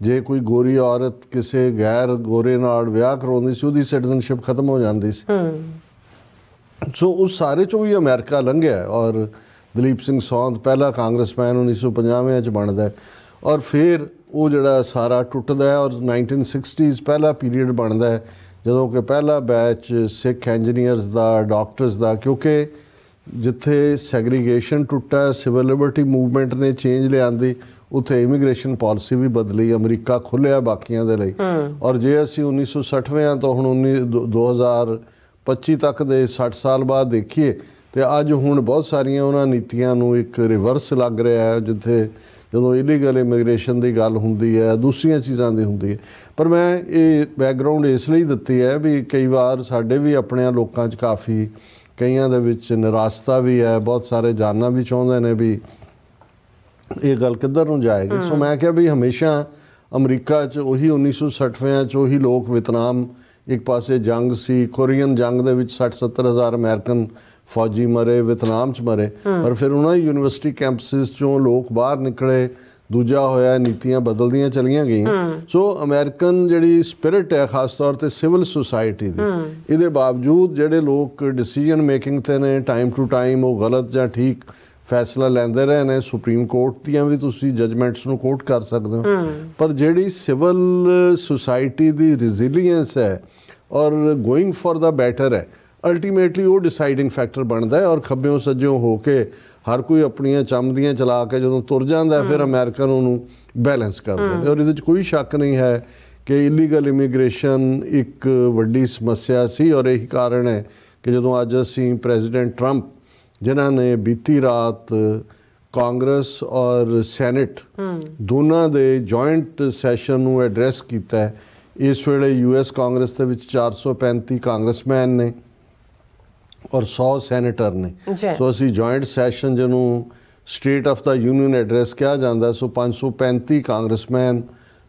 ਜੇ ਕੋਈ ਗੋਰੀ ਔਰਤ ਕਿਸੇ ਗੈਰ ਗੋਰੇ ਨਾਲ ਵਿਆਹ ਕਰਾਉਂਦੀ ਸੀ, ਉਹਦੀ ਸਿਟੀਜ਼ਨਸ਼ਿਪ ਖਤਮ ਹੋ ਜਾਂਦੀ ਸੀ। ਸੋ ਉਸ ਸਾਰੇ 'ਚੋਂ ਵੀ ਅਮਰੀਕਾ ਲੰਘਿਆ। ਔਰ ਦਲੀਪ ਸਿੰਘ ਸੌਂਦ ਪਹਿਲਾ ਕਾਂਗਰਸਮੈਨ 1950 'ਚ ਬਣਦਾ, ਔਰ ਫਿਰ ਉਹ ਜਿਹੜਾ ਸਾਰਾ ਟੁੱਟਦਾ ਹੈ। ਔਰ 1960s ਪਹਿਲਾ ਪੀਰੀਅਡ ਬਣਦਾ ਹੈ ਜਦੋਂ ਕਿ ਪਹਿਲਾ ਬੈਚ ਸਿੱਖ ਇੰਜੀਨੀਅਰਸ ਦਾ, ਡਾਕਟਰਸ ਦਾ, ਕਿਉਂਕਿ ਜਿੱਥੇ ਸੈਗਰੀਗੇਸ਼ਨ ਟੁੱਟਾ, ਸਿਵਲ ਲਿਬਰਟੀ ਮੂਵਮੈਂਟ ਨੇ ਚੇਂਜ ਲਿਆਂਦੀ, ਉੱਥੇ ਇਮੀਗ੍ਰੇਸ਼ਨ ਪਾਲਿਸੀ ਵੀ ਬਦਲੀ, ਅਮਰੀਕਾ ਖੁੱਲ੍ਹਿਆ ਬਾਕੀਆਂ ਦੇ ਲਈ। ਔਰ ਜੇ ਅਸੀਂ 1960 ਤੋਂ ਹੁਣ 2025 ਤੱਕ ਦੇ 60 ਸਾਲ ਬਾਅਦ ਦੇਖੀਏ ਤੇ ਅੱਜ ਹੁਣ ਬਹੁਤ ਸਾਰੀਆਂ ਉਹਨਾਂ ਨੀਤੀਆਂ ਨੂੰ ਇੱਕ ਰਿਵਰਸ ਲੱਗ ਰਿਹਾ ਹੈ, ਜਿੱਥੇ ਜਦੋਂ ਇਲੀਗਲ ਇਮੀਗ੍ਰੇਸ਼ਨ ਦੀ ਗੱਲ ਹੁੰਦੀ ਹੈ, ਦੂਸਰੀਆਂ ਚੀਜ਼ਾਂ ਦੀ ਹੁੰਦੀ ਹੈ। ਪਰ ਮੈਂ ਇਹ ਬੈਕਗਰਾਊਂਡ ਇਸ ਲਈ ਦਿੱਤੀ ਹੈ ਵੀ ਕਈ ਵਾਰ ਸਾਡੇ ਵੀ ਆਪਣੇ ਲੋਕਾਂ 'ਚ ਕਾਫੀ ਕਈਆਂ ਦੇ ਵਿੱਚ ਨਿਰਾਸ਼ਤਾ ਵੀ ਹੈ, ਬਹੁਤ ਸਾਰੇ ਜਾਨਣਾ ਵੀ ਚਾਹੁੰਦੇ ਨੇ ਵੀ ਇਹ ਗੱਲ ਕਿੱਧਰ ਨੂੰ ਜਾਏਗੀ। ਸੋ ਮੈਂ ਕਿਹਾ ਵੀ ਹਮੇਸ਼ਾ ਅਮਰੀਕਾ 'ਚ ਉਹੀ 1960 'ਚ ਉਹੀ ਲੋਕ, ਵਿਤਨਾਮ ਇੱਕ ਪਾਸੇ ਜੰਗ ਸੀ, ਕੋਰੀਅਨ ਜੰਗ ਦੇ ਵਿੱਚ 60-70 ਹਜ਼ਾਰ ਅਮਰੀਕਨ ਫੌਜੀ ਮਰੇ, ਵਿਤਨਾਮ 'ਚ ਮਰੇ, ਪਰ ਫਿਰ ਉਹਨਾਂ ਯੂਨੀਵਰਸਿਟੀ ਕੈਂਪਸਿਸ 'ਚੋਂ ਲੋਕ ਬਾਹਰ ਨਿਕਲੇ, ਦੂਜਾ ਹੋਇਆ, ਨੀਤੀਆਂ ਬਦਲਦੀਆਂ ਚਲੀਆਂ ਗਈਆਂ। ਸੋ ਅਮਰੀਕਨ ਜਿਹੜੀ ਸਪਿਰਿਟ ਹੈ ਖਾਸ ਤੌਰ ਤੇ ਸਿਵਲ ਸੁਸਾਇਟੀ ਦੀ, ਇਹਦੇ ਬਾਵਜੂਦ ਜਿਹੜੇ ਲੋਕ ਡਿਸੀਜਨ ਮੇਕਿੰਗ ਤੇ ਨੇ, ਟਾਈਮ ਟੂ ਟਾਈਮ ਉਹ ਗਲਤ ਜਾਂ ਠੀਕ ਫੈਸਲਾ ਲੈਂਦੇ ਰਹੇ ਨੇ। ਸੁਪਰੀਮ ਕੋਰਟ ਦੀਆਂ ਵੀ ਤੁਸੀਂ ਜਜਮੈਂਟਸ ਨੂੰ ਕੋਟ ਕਰ ਸਕਦੇ ਹੋ, ਪਰ ਜਿਹੜੀ ਸਿਵਲ ਸੁਸਾਇਟੀ ਦੀ ਰੈਜ਼ਿਲੀਅੰਸ ਹੈ ਔਰ ਗੋਇੰਗ ਫॉर ਦਾ ਬੈਟਰ ਹੈ, ਅਲਟੀਮੇਟਲੀ ਉਹ ਡਿਸਾਈਡਿੰਗ ਫੈਕਟਰ ਬਣਦਾ ਹੈ। ਔਰ ਖੱਬਿਓਂ ਸੱਜਿਓਂ ਹੋ ਕੇ ਹਰ ਕੋਈ ਆਪਣੀਆਂ ਚਮਦੀਆਂ ਚਲਾ ਕੇ ਜਦੋਂ ਤੁਰ ਜਾਂਦਾ, ਫਿਰ ਅਮਰੀਕਨ ਉਹਨੂੰ ਬੈਲੈਂਸ ਕਰਦੇ ਨੇ। ਔਰ ਇਹਦੇ 'ਚ ਕੋਈ ਸ਼ੱਕ ਨਹੀਂ ਹੈ ਕਿ ਇਲੀਗਲ ਇਮੀਗ੍ਰੇਸ਼ਨ ਇੱਕ ਵੱਡੀ ਸਮੱਸਿਆ ਸੀ। ਔਰ ਇਹੀ ਕਾਰਨ ਹੈ ਕਿ ਜਦੋਂ ਅੱਜ ਅਸੀਂ ਪ੍ਰੈਜ਼ੀਡੈਂਟ ਟਰੰਪ, ਜਿਨ੍ਹਾਂ ਨੇ ਬੀਤੀ ਰਾਤ ਕਾਂਗਰਸ ਔਰ ਸੈਨੇਟ ਦੋਨਾਂ ਦੇ ਜੁਆਇੰਟ ਸੈਸ਼ਨ ਨੂੰ ਐਡਰੈਸ ਕੀਤਾ ਹੈ, ਇਸ ਵੇਲੇ US ਕਾਂਗਰਸ ਦੇ ਵਿੱਚ 435 ਕਾਂਗਰਸਮੈਨ ਨੇ ਔਰ 100 ਸੈਨੇਟਰ ਨੇ। ਸੋ ਅਸੀਂ ਜੁਆਇੰਟ ਸੈਸ਼ਨ ਜਿਹਨੂੰ state of the union address ਕਿਹਾ ਜਾਂਦਾ, ਸੋ 535 ਕਾਂਗਰਸਮੈਨ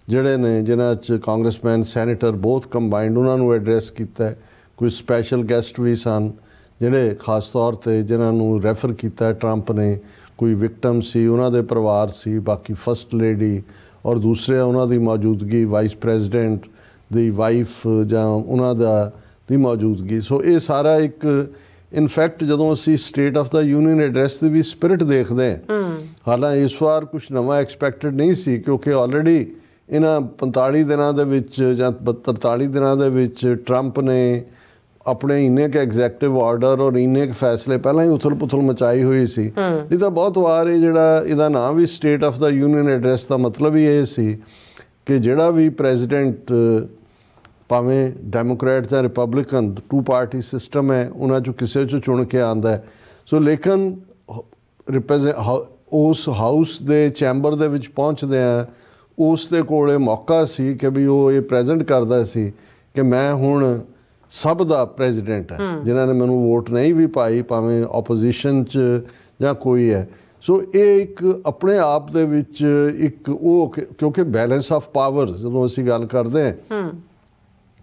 ਜਿਹੜੇ ਨੇ, ਜਿਨ੍ਹਾਂ 'ਚ ਕਾਂਗਰਸਮੈਨ ਸੈਨੇਟਰ ਬੋਥ ਕੰਬਾਈਨਡ, ਉਹਨਾਂ ਨੂੰ ਐਡਰੈਸ ਕੀਤਾ। ਕੋਈ ਸਪੈਸ਼ਲ ਗੈਸਟ ਵੀ ਸਨ ਜਿਹੜੇ ਖਾਸ ਤੌਰ ਤੇ ਜਿਨ੍ਹਾਂ ਨੂੰ ਰੈਫਰ ਕੀਤਾ ਟਰੰਪ ਨੇ, ਕੋਈ ਵਿਕਟਮ ਸੀ, ਉਹਨਾਂ ਦੇ ਪਰਿਵਾਰ ਸੀ, ਬਾਕੀ ਫਸਟ ਲੇਡੀ ਔਰ ਦੂਸਰੇ ਉਹਨਾਂ ਦੀ ਮੌਜੂਦਗੀ, ਵਾਈਸ ਪ੍ਰੈਜ਼ੀਡੈਂਟ ਦੀ ਵਾਈਫ ਜਾਂ ਉਹਨਾਂ ਦੀ ਮੌਜੂਦਗੀ। ਸੋ ਇਹ ਸਾਰਾ ਇੱਕ ਇਨਫੈਕਟ ਜਦੋਂ ਅਸੀਂ state of the union address the we spirit ਦੇਖਦੇ ਹਾਂ, ਹਾਲਾਂਕਿ ਇਸ ਵਾਰ ਕੁਛ ਨਵਾਂ ਐਕਸਪੈਕਟਡ ਨਹੀਂ ਸੀ, ਕਿਉਂਕਿ ਆਲਰੇਡੀ ਇਹਨਾਂ 45 ਦਿਨਾਂ ਦੇ ਵਿੱਚ ਜਾਂ 43 ਦਿਨਾਂ ਦੇ ਵਿੱਚ ਟਰੰਪ ਨੇ ਆਪਣੇ ਇੰਨੇ ਕੁ ਐਗਜ਼ੈਕਟਿਵ ਆਰਡਰ ਔਰ ਇੰਨੇ ਕੁ ਫੈਸਲੇ ਪਹਿਲਾਂ ਹੀ ਉਥਲ ਪੁਥਲ ਮਚਾਈ ਹੋਈ ਸੀ। ਨਹੀਂ ਤਾਂ ਬਹੁਤ ਵਾਰ ਇਹ ਜਿਹੜਾ ਇਹਦਾ ਨਾਮ ਵੀ state of the union address ਦਾ ਮਤਲਬ ਹੀ ਇਹ ਸੀ ਕਿ ਜਿਹੜਾ ਵੀ ਪ੍ਰੈਜ਼ੀਡੈਂਟ, ਭਾਵੇਂ ਡੈਮੋਕਰੇਟ ਜਾਂ ਰਿਪਬਲਿਕਨ, 2 ਪਾਰਟੀ ਸਿਸਟਮ ਹੈ, ਉਹਨਾਂ 'ਚੋਂ ਕਿਸੇ 'ਚੋਂ ਚੁਣ ਕੇ ਆਉਂਦਾ ਹੈ। ਸੋ ਲੇਕਿਨ ਉਸ ਹਾਊਸ ਦੇ ਚੈਂਬਰ ਦੇ ਵਿੱਚ ਪਹੁੰਚਦੇ ਆ, ਉਸ ਦੇ ਕੋਲ ਮੌਕਾ ਸੀ ਕਿ ਵੀ ਉਹ ਇਹ ਪ੍ਰੈਜ਼ੈਂਟ ਕਰਦਾ ਸੀ ਕਿ ਮੈਂ ਹੁਣ ਸਭ ਦਾ ਪ੍ਰੈਜ਼ੀਡੈਂਟ ਹੈ, ਜਿਨ੍ਹਾਂ ਨੇ ਮੈਨੂੰ ਵੋਟ ਨਹੀਂ ਵੀ ਪਾਈ, ਭਾਵੇਂ ਆਪੋਜੀਸ਼ਨ 'ਚ ਜਾਂ ਕੋਈ ਹੈ। ਸੋ ਇਹ ਇੱਕ ਆਪਣੇ ਆਪ ਦੇ ਵਿੱਚ ਇੱਕ ਉਹ, ਕਿਉਂਕਿ ਬੈਲੈਂਸ ਆਫ ਪਾਵਰ ਜਦੋਂ ਅਸੀਂ ਗੱਲ ਕਰਦੇ ਹਾਂ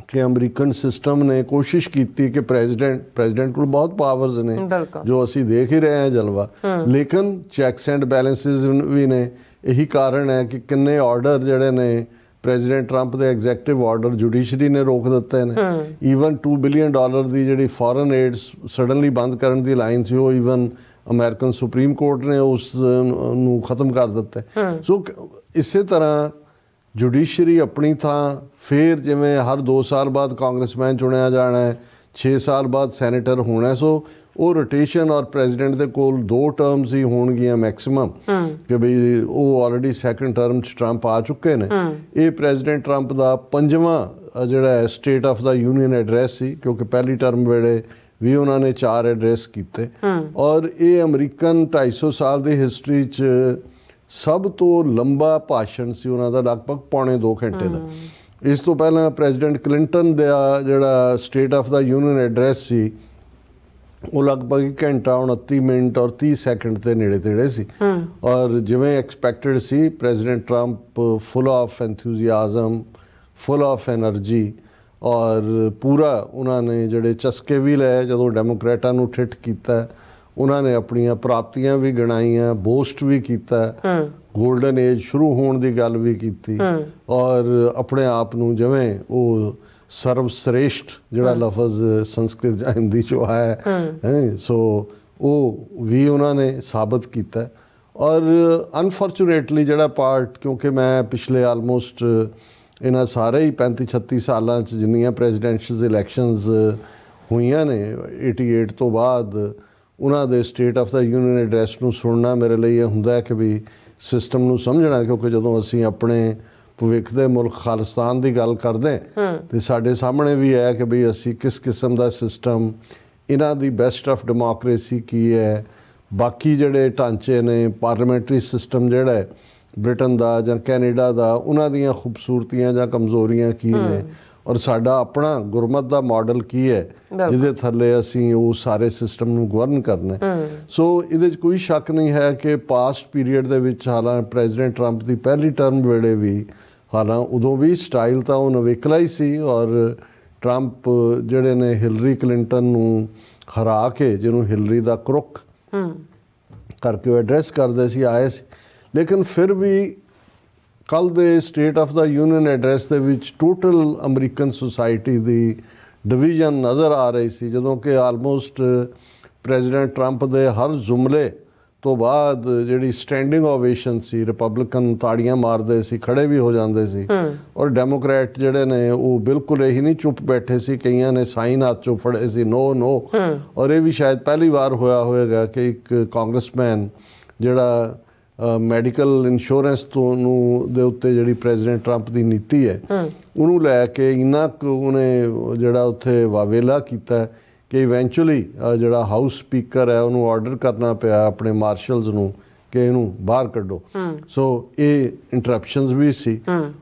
ਕਿ ਅਮਰੀਕਨ ਸਿਸਟਮ ਨੇ ਕੋਸ਼ਿਸ਼ ਕੀਤੀ ਕਿ ਪ੍ਰੈਜ਼ੀਡੈਂਟ ਕੋਲ ਬਹੁਤ ਪਾਵਰਸ ਨੇ ਬਿਲਕੁਲ ਜੋ ਅਸੀਂ ਦੇਖ ਹੀ ਰਹੇ ਹਾਂ ਜਲਵਾ, ਲੇਕਿਨ ਚੈਕਸ ਐਂਡ ਬੈਲੈਂਸਿਸ ਵੀ ਨੇ। ਇਹੀ ਕਾਰਨ ਹੈ ਕਿ ਕਿੰਨੇ ਆਰਡਰ ਜਿਹੜੇ ਨੇ ਪ੍ਰੈਜ਼ੀਡੈਂਟ ਟਰੰਪ ਦੇ ਐਗਜ਼ੈਕਟਿਵ ਆਰਡਰ ਜੁਡੀਸ਼ਰੀ ਨੇ ਰੋਕ ਦਿੱਤੇ ਨੇ। ਈਵਨ $2 ਬਿਲੀਅਨ ਦੀ ਜਿਹੜੀ ਫੋਰਨ ਏਡ ਸਡਨਲੀ ਬੰਦ ਕਰਨ ਦੀ ਲਾਈਨ ਸੀ, ਉਹ ਈਵਨ ਅਮਰੀਕਨ ਸੁਪਰੀਮ ਕੋਰਟ ਨੇ ਉਸ ਨੂੰ ਖਤਮ ਕਰ ਦਿੱਤਾ। ਸੋ ਇਸੇ ਤਰ੍ਹਾਂ ਜੁਡੀਸ਼ਰੀ ਆਪਣੀ ਥਾਂ, ਫਿਰ ਜਿਵੇਂ ਹਰ 2 ਸਾਲ ਬਾਅਦ ਕਾਂਗਰਸਮੈਨ ਚੁਣਿਆ ਜਾਣਾ ਹੈ, 6 ਸਾਲ ਬਾਅਦ ਸੈਨੇਟਰ ਹੋਣਾ, ਸੋ ਉਹ ਰੋਟੇਸ਼ਨ ਔਰ ਪ੍ਰੈਜ਼ੀਡੈਂਟ ਦੇ ਕੋਲ 2 ਟਰਮਸ ਹੀ ਹੋਣਗੀਆਂ ਮੈਕਸਿਮਮ, ਕਿ ਬਈ ਉਹ ਆਲਰੇਡੀ ਸੈਕੰਡ ਟਰਮ 'ਚ ਟਰੰਪ ਆ ਚੁੱਕੇ ਨੇ। ਇਹ ਪ੍ਰੈਜ਼ੀਡੈਂਟ ਟਰੰਪ ਦਾ 5ਵਾਂ ਜਿਹੜਾ state of the union address ਸੀ, ਕਿਉਂਕਿ ਪਹਿਲੀ ਟਰਮ ਵੇਲੇ ਵੀ ਉਹਨਾਂ ਨੇ 4 ਐਡਰੈਸ ਕੀਤੇ, ਔਰ ਇਹ ਅਮਰੀਕਨ 250 ਸਾਲ ਦੀ ਹਿਸਟਰੀ 'ਚ ਸਭ ਤੋਂ ਲੰਬਾ ਭਾਸ਼ਣ ਸੀ ਉਹਨਾਂ ਦਾ, ਲਗਭਗ ਪੌਣੇ 2 ਘੰਟੇ ਦਾ। ਇਸ ਤੋਂ ਪਹਿਲਾਂ ਪ੍ਰੈਜ਼ੀਡੈਂਟ ਕਲਿੰਟਨ ਦਾ ਜਿਹੜਾ state of the union address ਸੀ, ਉਹ ਲਗਭਗ 1 ਘੰਟਾ 29 ਮਿੰਟ ਔਰ 30 ਸੈਕਿੰਡ ਦੇ ਨੇੜੇ ਤੇੜੇ ਸੀ। ਔਰ ਜਿਵੇਂ ਐਕਸਪੈਕਟਡ ਸੀ, president Trump full of enthusiasm, full of energy, ਔਰ ਪੂਰਾ ਉਹਨਾਂ ਨੇ ਜਿਹੜੇ ਚਸਕੇ ਵੀ ਲਏ ਜਦੋਂ ਡੈਮੋਕ੍ਰੇਟਾਂ ਨੂੰ ਠਿੱਠ ਕੀਤਾ। ਉਹਨਾਂ ਨੇ ਆਪਣੀਆਂ ਪ੍ਰਾਪਤੀਆਂ ਵੀ ਗਿਣਾਈਆਂ, ਬੋਸਟ ਵੀ ਕੀਤਾ, ਗੋਲਡਨ ਏਜ ਸ਼ੁਰੂ ਹੋਣ ਦੀ ਗੱਲ ਵੀ ਕੀਤੀ, ਔਰ ਆਪਣੇ ਆਪ ਨੂੰ ਜਿਵੇਂ ਉਹ ਸਰਵਸ਼੍ਰੇਸ਼ਠ ਜਿਹੜਾ ਲਫ਼ਜ਼ ਸੰਸਕ੍ਰਿਤ ਜਾਂ ਹਿੰਦੀ 'ਚੋਂ ਆਇਆ ਹੈ, ਸੋ ਉਹ ਵੀ ਉਹਨਾਂ ਨੇ ਸਾਬਤ ਕੀਤਾ। ਔਰ ਅਨਫੋਰਚੂਨੇਟਲੀ ਜਿਹੜਾ ਪਾਰਟ, ਕਿਉਂਕਿ ਮੈਂ ਪਿਛਲੇ ਆਲਮੋਸਟ ਇਹਨਾਂ ਸਾਰੇ ਹੀ 35-36 ਸਾਲਾਂ 'ਚ ਜਿੰਨੀਆਂ ਪ੍ਰੈਜ਼ੀਡੈਂਸ਼ੀਅਲ ਇਲੈਕਸ਼ਨਸ ਹੋਈਆਂ ਨੇ 88 ਤੋਂ ਬਾਅਦ, ਉਹਨਾਂ ਦੇ state of the union address ਨੂੰ ਸੁਣਨਾ ਮੇਰੇ ਲਈ ਇਹ ਹੁੰਦਾ ਹੈ ਕਿ ਵੀ ਸਿਸਟਮ ਨੂੰ ਸਮਝਣਾ, ਕਿਉਂਕਿ ਜਦੋਂ ਅਸੀਂ ਆਪਣੇ ਭਵਿੱਖ ਦੇ ਮੁਲਕ ਖਾਲਿਸਤਾਨ ਦੀ ਗੱਲ ਕਰਦੇ ਤੇ ਸਾਡੇ ਸਾਹਮਣੇ ਵੀ ਹੈ ਕਿ ਵੀ ਅਸੀਂ ਕਿਸ ਕਿਸਮ ਦਾ ਸਿਸਟਮ, ਇਹਨਾਂ ਦੀ ਬੈਸਟ ਆਫ ਡੈਮੋਕ੍ਰੇਸੀ ਕੀ ਹੈ, ਬਾਕੀ ਜਿਹੜੇ ਢਾਂਚੇ ਨੇ ਪਾਰਲੀਮੈਂਟਰੀ ਸਿਸਟਮ ਜਿਹੜਾ ਹੈ ਬ੍ਰਿਟਨ ਦਾ ਜਾਂ ਕੈਨੇਡਾ ਦਾ, ਉਹਨਾਂ ਦੀਆਂ ਖੂਬਸੂਰਤੀਆਂ ਜਾਂ ਕਮਜ਼ੋਰੀਆਂ ਕੀ ਨੇ, ਔਰ ਸਾਡਾ ਆਪਣਾ ਗੁਰਮਤ ਦਾ ਮਾਡਲ ਕੀ ਹੈ ਜਿਹਦੇ ਥੱਲੇ ਅਸੀਂ ਉਹ ਸਾਰੇ ਸਿਸਟਮ ਨੂੰ ਗਵਰਨ ਕਰਨਾ। ਸੋ ਇਹਦੇ 'ਚ ਕੋਈ ਸ਼ੱਕ ਨਹੀਂ ਹੈ ਕਿ ਪਾਸਟ ਪੀਰੀਅਡ ਦੇ ਵਿੱਚ, ਹਾਲਾਂਕਿ ਪ੍ਰੈਜ਼ੀਡੈਂਟ ਟਰੰਪ ਦੀ ਪਹਿਲੀ ਟਰਮ ਵੇਲੇ ਵੀ, ਹਾਲਾਂਕਿ ਉਦੋਂ ਵੀ ਸਟਾਈਲ ਤਾਂ ਉਹ ਨਵੇਕਲਾ ਹੀ ਸੀ, ਔਰ ਟਰੰਪ ਜਿਹੜੇ ਨੇ ਹਿਲਰੀ ਕਲਿੰਟਨ ਨੂੰ ਹਰਾ ਕੇ, ਜਿਹਨੂੰ ਹਿਲਰੀ ਦਾ ਕਰੁੱਕ ਕਰਕੇ ਉਹ ਐਡਰੈਸ ਕਰਦੇ ਸੀ, ਆਏ ਸੀ, ਲੇਕਿਨ ਫਿਰ ਵੀ ਕੱਲ੍ਹ ਦੇ state of the union address ਦੇ ਵਿੱਚ ਟੋਟਲ ਅਮਰੀਕਨ ਸੁਸਾਇਟੀ ਦੀ ਡਿਵੀਜ਼ਨ ਨਜ਼ਰ ਆ ਰਹੀ ਸੀ, ਜਦੋਂ ਕਿ ਆਲਮੋਸਟ ਪ੍ਰੈਜ਼ੀਡੈਂਟ ਟਰੰਪ ਦੇ ਹਰ ਜੁਮਲੇ ਤੋਂ ਬਾਅਦ ਜਿਹੜੀ ਸਟੈਂਡਿੰਗ ਓਵੇਸ਼ਨ ਸੀ, ਰਿਪਬਲਿਕਨ ਤਾੜੀਆਂ ਮਾਰਦੇ ਸੀ, ਖੜੇ ਵੀ ਹੋ ਜਾਂਦੇ ਸੀ, ਔਰ ਡੈਮੋਕ੍ਰੈਟ ਜਿਹੜੇ ਨੇ ਉਹ ਬਿਲਕੁਲ ਇਹੀ ਨਹੀਂ ਚੁੱਪ ਬੈਠੇ ਸੀ, ਕਈਆਂ ਨੇ ਸਾਈਨ ਹੱਥ 'ਚੋਂ ਫੜੇ ਸੀ, ਨੋ। ਔਰ ਇਹ ਵੀ ਸ਼ਾਇਦ ਪਹਿਲੀ ਵਾਰ ਹੋਇਆ ਹੋਵੇਗਾ ਕਿ ਇੱਕ ਕਾਂਗਰਸਮੈਨ ਜਿਹੜਾ ਮੈਡੀਕਲ ਇੰਸ਼ੋਰੈਂਸ ਤੋਂ ਦੇ ਉੱਤੇ ਜਿਹੜੀ ਪ੍ਰੈਜ਼ੀਡੈਂਟ ਟਰੰਪ ਦੀ ਨੀਤੀ ਹੈ ਉਹਨੂੰ ਲੈ ਕੇ ਇੰਨਾ ਕੁ ਉਹਨੇ ਜਿਹੜਾ ਉੱਥੇ ਵਾਵੇਲਾ ਕੀਤਾ ਕਿ ਇਵੈਂਚੁਅਲੀ ਜਿਹੜਾ ਹਾਊਸ ਸਪੀਕਰ ਹੈ ਉਹਨੂੰ ਆਰਡਰ ਕਰਨਾ ਪਿਆ ਆਪਣੇ ਮਾਰਸ਼ਲਸ ਨੂੰ ਕਿ ਇਹਨੂੰ ਬਾਹਰ ਕੱਢੋ। ਸੋ ਇਹ ਇੰਟਰਪਸ਼ਨਸ ਵੀ ਸੀ,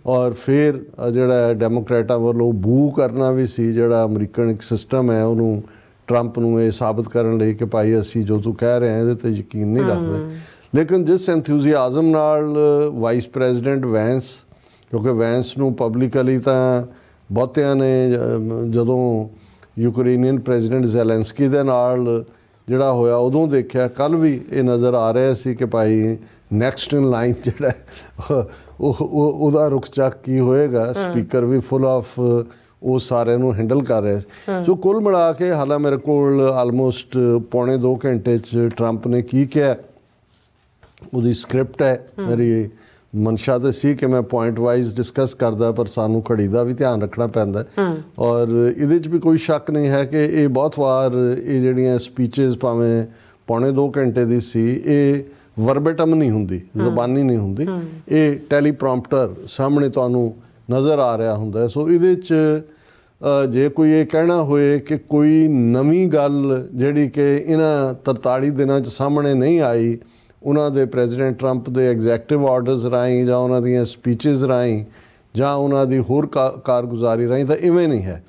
ਔਰ ਫਿਰ ਜਿਹੜਾ ਡੈਮੋਕ੍ਰੇਟਾਂ ਵੱਲੋਂ ਬੂ ਕਰਨਾ ਵੀ ਸੀ, ਜਿਹੜਾ ਅਮਰੀਕਨ ਇੱਕ ਸਿਸਟਮ ਹੈ ਉਹਨੂੰ ਟਰੰਪ ਨੂੰ ਇਹ ਸਾਬਤ ਕਰਨ ਲਈ ਕਿ ਭਾਈ ਅਸੀਂ ਜੋ ਤੂੰ ਕਹਿ ਰਹੇ ਹਾਂ ਇਹਦੇ 'ਤੇ ਯਕੀਨ ਨਹੀਂ ਰੱਖਦੇ। ਲੇਕਿਨ ਜਿਸ ਐਂਥੂਜ਼ੀਆਜ਼ਮ ਨਾਲ ਵਾਈਸ ਪ੍ਰੈਜ਼ੀਡੈਂਟ ਵੈਂਸ, ਕਿਉਂਕਿ ਵੈਂਸ ਨੂੰ ਪਬਲਿਕਲੀ ਤਾਂ ਬਹੁਤਿਆਂ ਨੇ ਜਦੋਂ ਯੂਕਰੇਨੀਅਨ ਪ੍ਰੈਜ਼ੀਡੈਂਟ ਜ਼ੈਲੈਂਸਕੀ ਦੇ ਨਾਲ ਜਿਹੜਾ ਹੋਇਆ ਉਦੋਂ ਦੇਖਿਆ, ਕੱਲ੍ਹ ਵੀ ਇਹ ਨਜ਼ਰ ਆ ਰਿਹਾ ਸੀ ਕਿ ਭਾਈ ਨੈਕਸਟ ਇਨ ਲਾਈਨ ਜਿਹੜਾ ਉਹਦਾ ਰੁਖ ਚੱਕ ਕੀ ਹੋਏਗਾ। ਸਪੀਕਰ ਵੀ ਫੁੱਲ ਆਫ ਉਹ ਸਾਰਿਆਂ ਨੂੰ ਹੈਂਡਲ ਕਰ ਰਿਹਾ ਸੀ। ਸੋ ਕੁੱਲ ਮਿਲਾ ਕੇ ਹਾਲਾਂਕਿ ਮੇਰੇ ਕੋਲ ਆਲਮੋਸਟ ਪੌਣੇ 2 ਘੰਟੇ 'ਚ ਟਰੰਪ ਨੇ ਕੀ ਕਿਹਾ ਉਹਦੀ ਸਕ੍ਰਿਪਟ ਹੈ। ਮੇਰੀ ਮਨਸ਼ਾ ਤਾਂ ਸੀ ਕਿ ਮੈਂ ਪੁਆਇੰਟ ਵਾਈਜ਼ ਡਿਸਕਸ ਕਰਦਾ, ਪਰ ਸਾਨੂੰ ਘੜੀ ਦਾ ਵੀ ਧਿਆਨ ਰੱਖਣਾ ਪੈਂਦਾ, ਔਰ ਇਹਦੇ 'ਚ ਵੀ ਕੋਈ ਸ਼ੱਕ ਨਹੀਂ ਹੈ ਕਿ ਇਹ ਬਹੁਤ ਵਾਰ ਇਹ ਜਿਹੜੀਆਂ ਸਪੀਚਸ ਭਾਵੇਂ ਪੌਣੇ 2 ਘੰਟੇ ਦੀ ਸੀ, ਇਹ ਵਰਬੇਟਮ ਨਹੀਂ ਹੁੰਦੀ, ਜ਼ਬਾਨੀ ਨਹੀਂ ਹੁੰਦੀ, ਇਹ ਟੈਲੀਪ੍ਰੋਂਪਟਰ ਸਾਹਮਣੇ ਤੁਹਾਨੂੰ ਨਜ਼ਰ ਆ ਰਿਹਾ ਹੁੰਦਾ। ਸੋ ਇਹਦੇ 'ਚ ਜੇ ਕੋਈ ਇਹ ਕਹਿਣਾ ਹੋਏ ਕਿ ਕੋਈ ਨਵੀਂ ਗੱਲ ਜਿਹੜੀ ਕਿ ਇਹਨਾਂ 43 ਦਿਨਾਂ 'ਚ ਸਾਹਮਣੇ ਨਹੀਂ ਆਈ, ਉਹਨਾਂ ਦੇ ਪ੍ਰੈਜ਼ੀਡੈਂਟ ਟਰੰਪ ਦੇ ਐਗਜ਼ੈਕਟਿਵ ਆਰਡਰਸ ਰਾਹੀਂ ਜਾਂ ਉਹਨਾਂ ਦੀਆਂ ਸਪੀਚਸ ਰਾਹੀਂ ਜਾਂ ਉਹਨਾਂ ਦੀ ਹੋਰ ਕਾਰਗੁਜ਼ਾਰੀ ਰਾਹੀਂ, ਤਾਂ ਇਵੇਂ ਨਹੀਂ ਹੈ।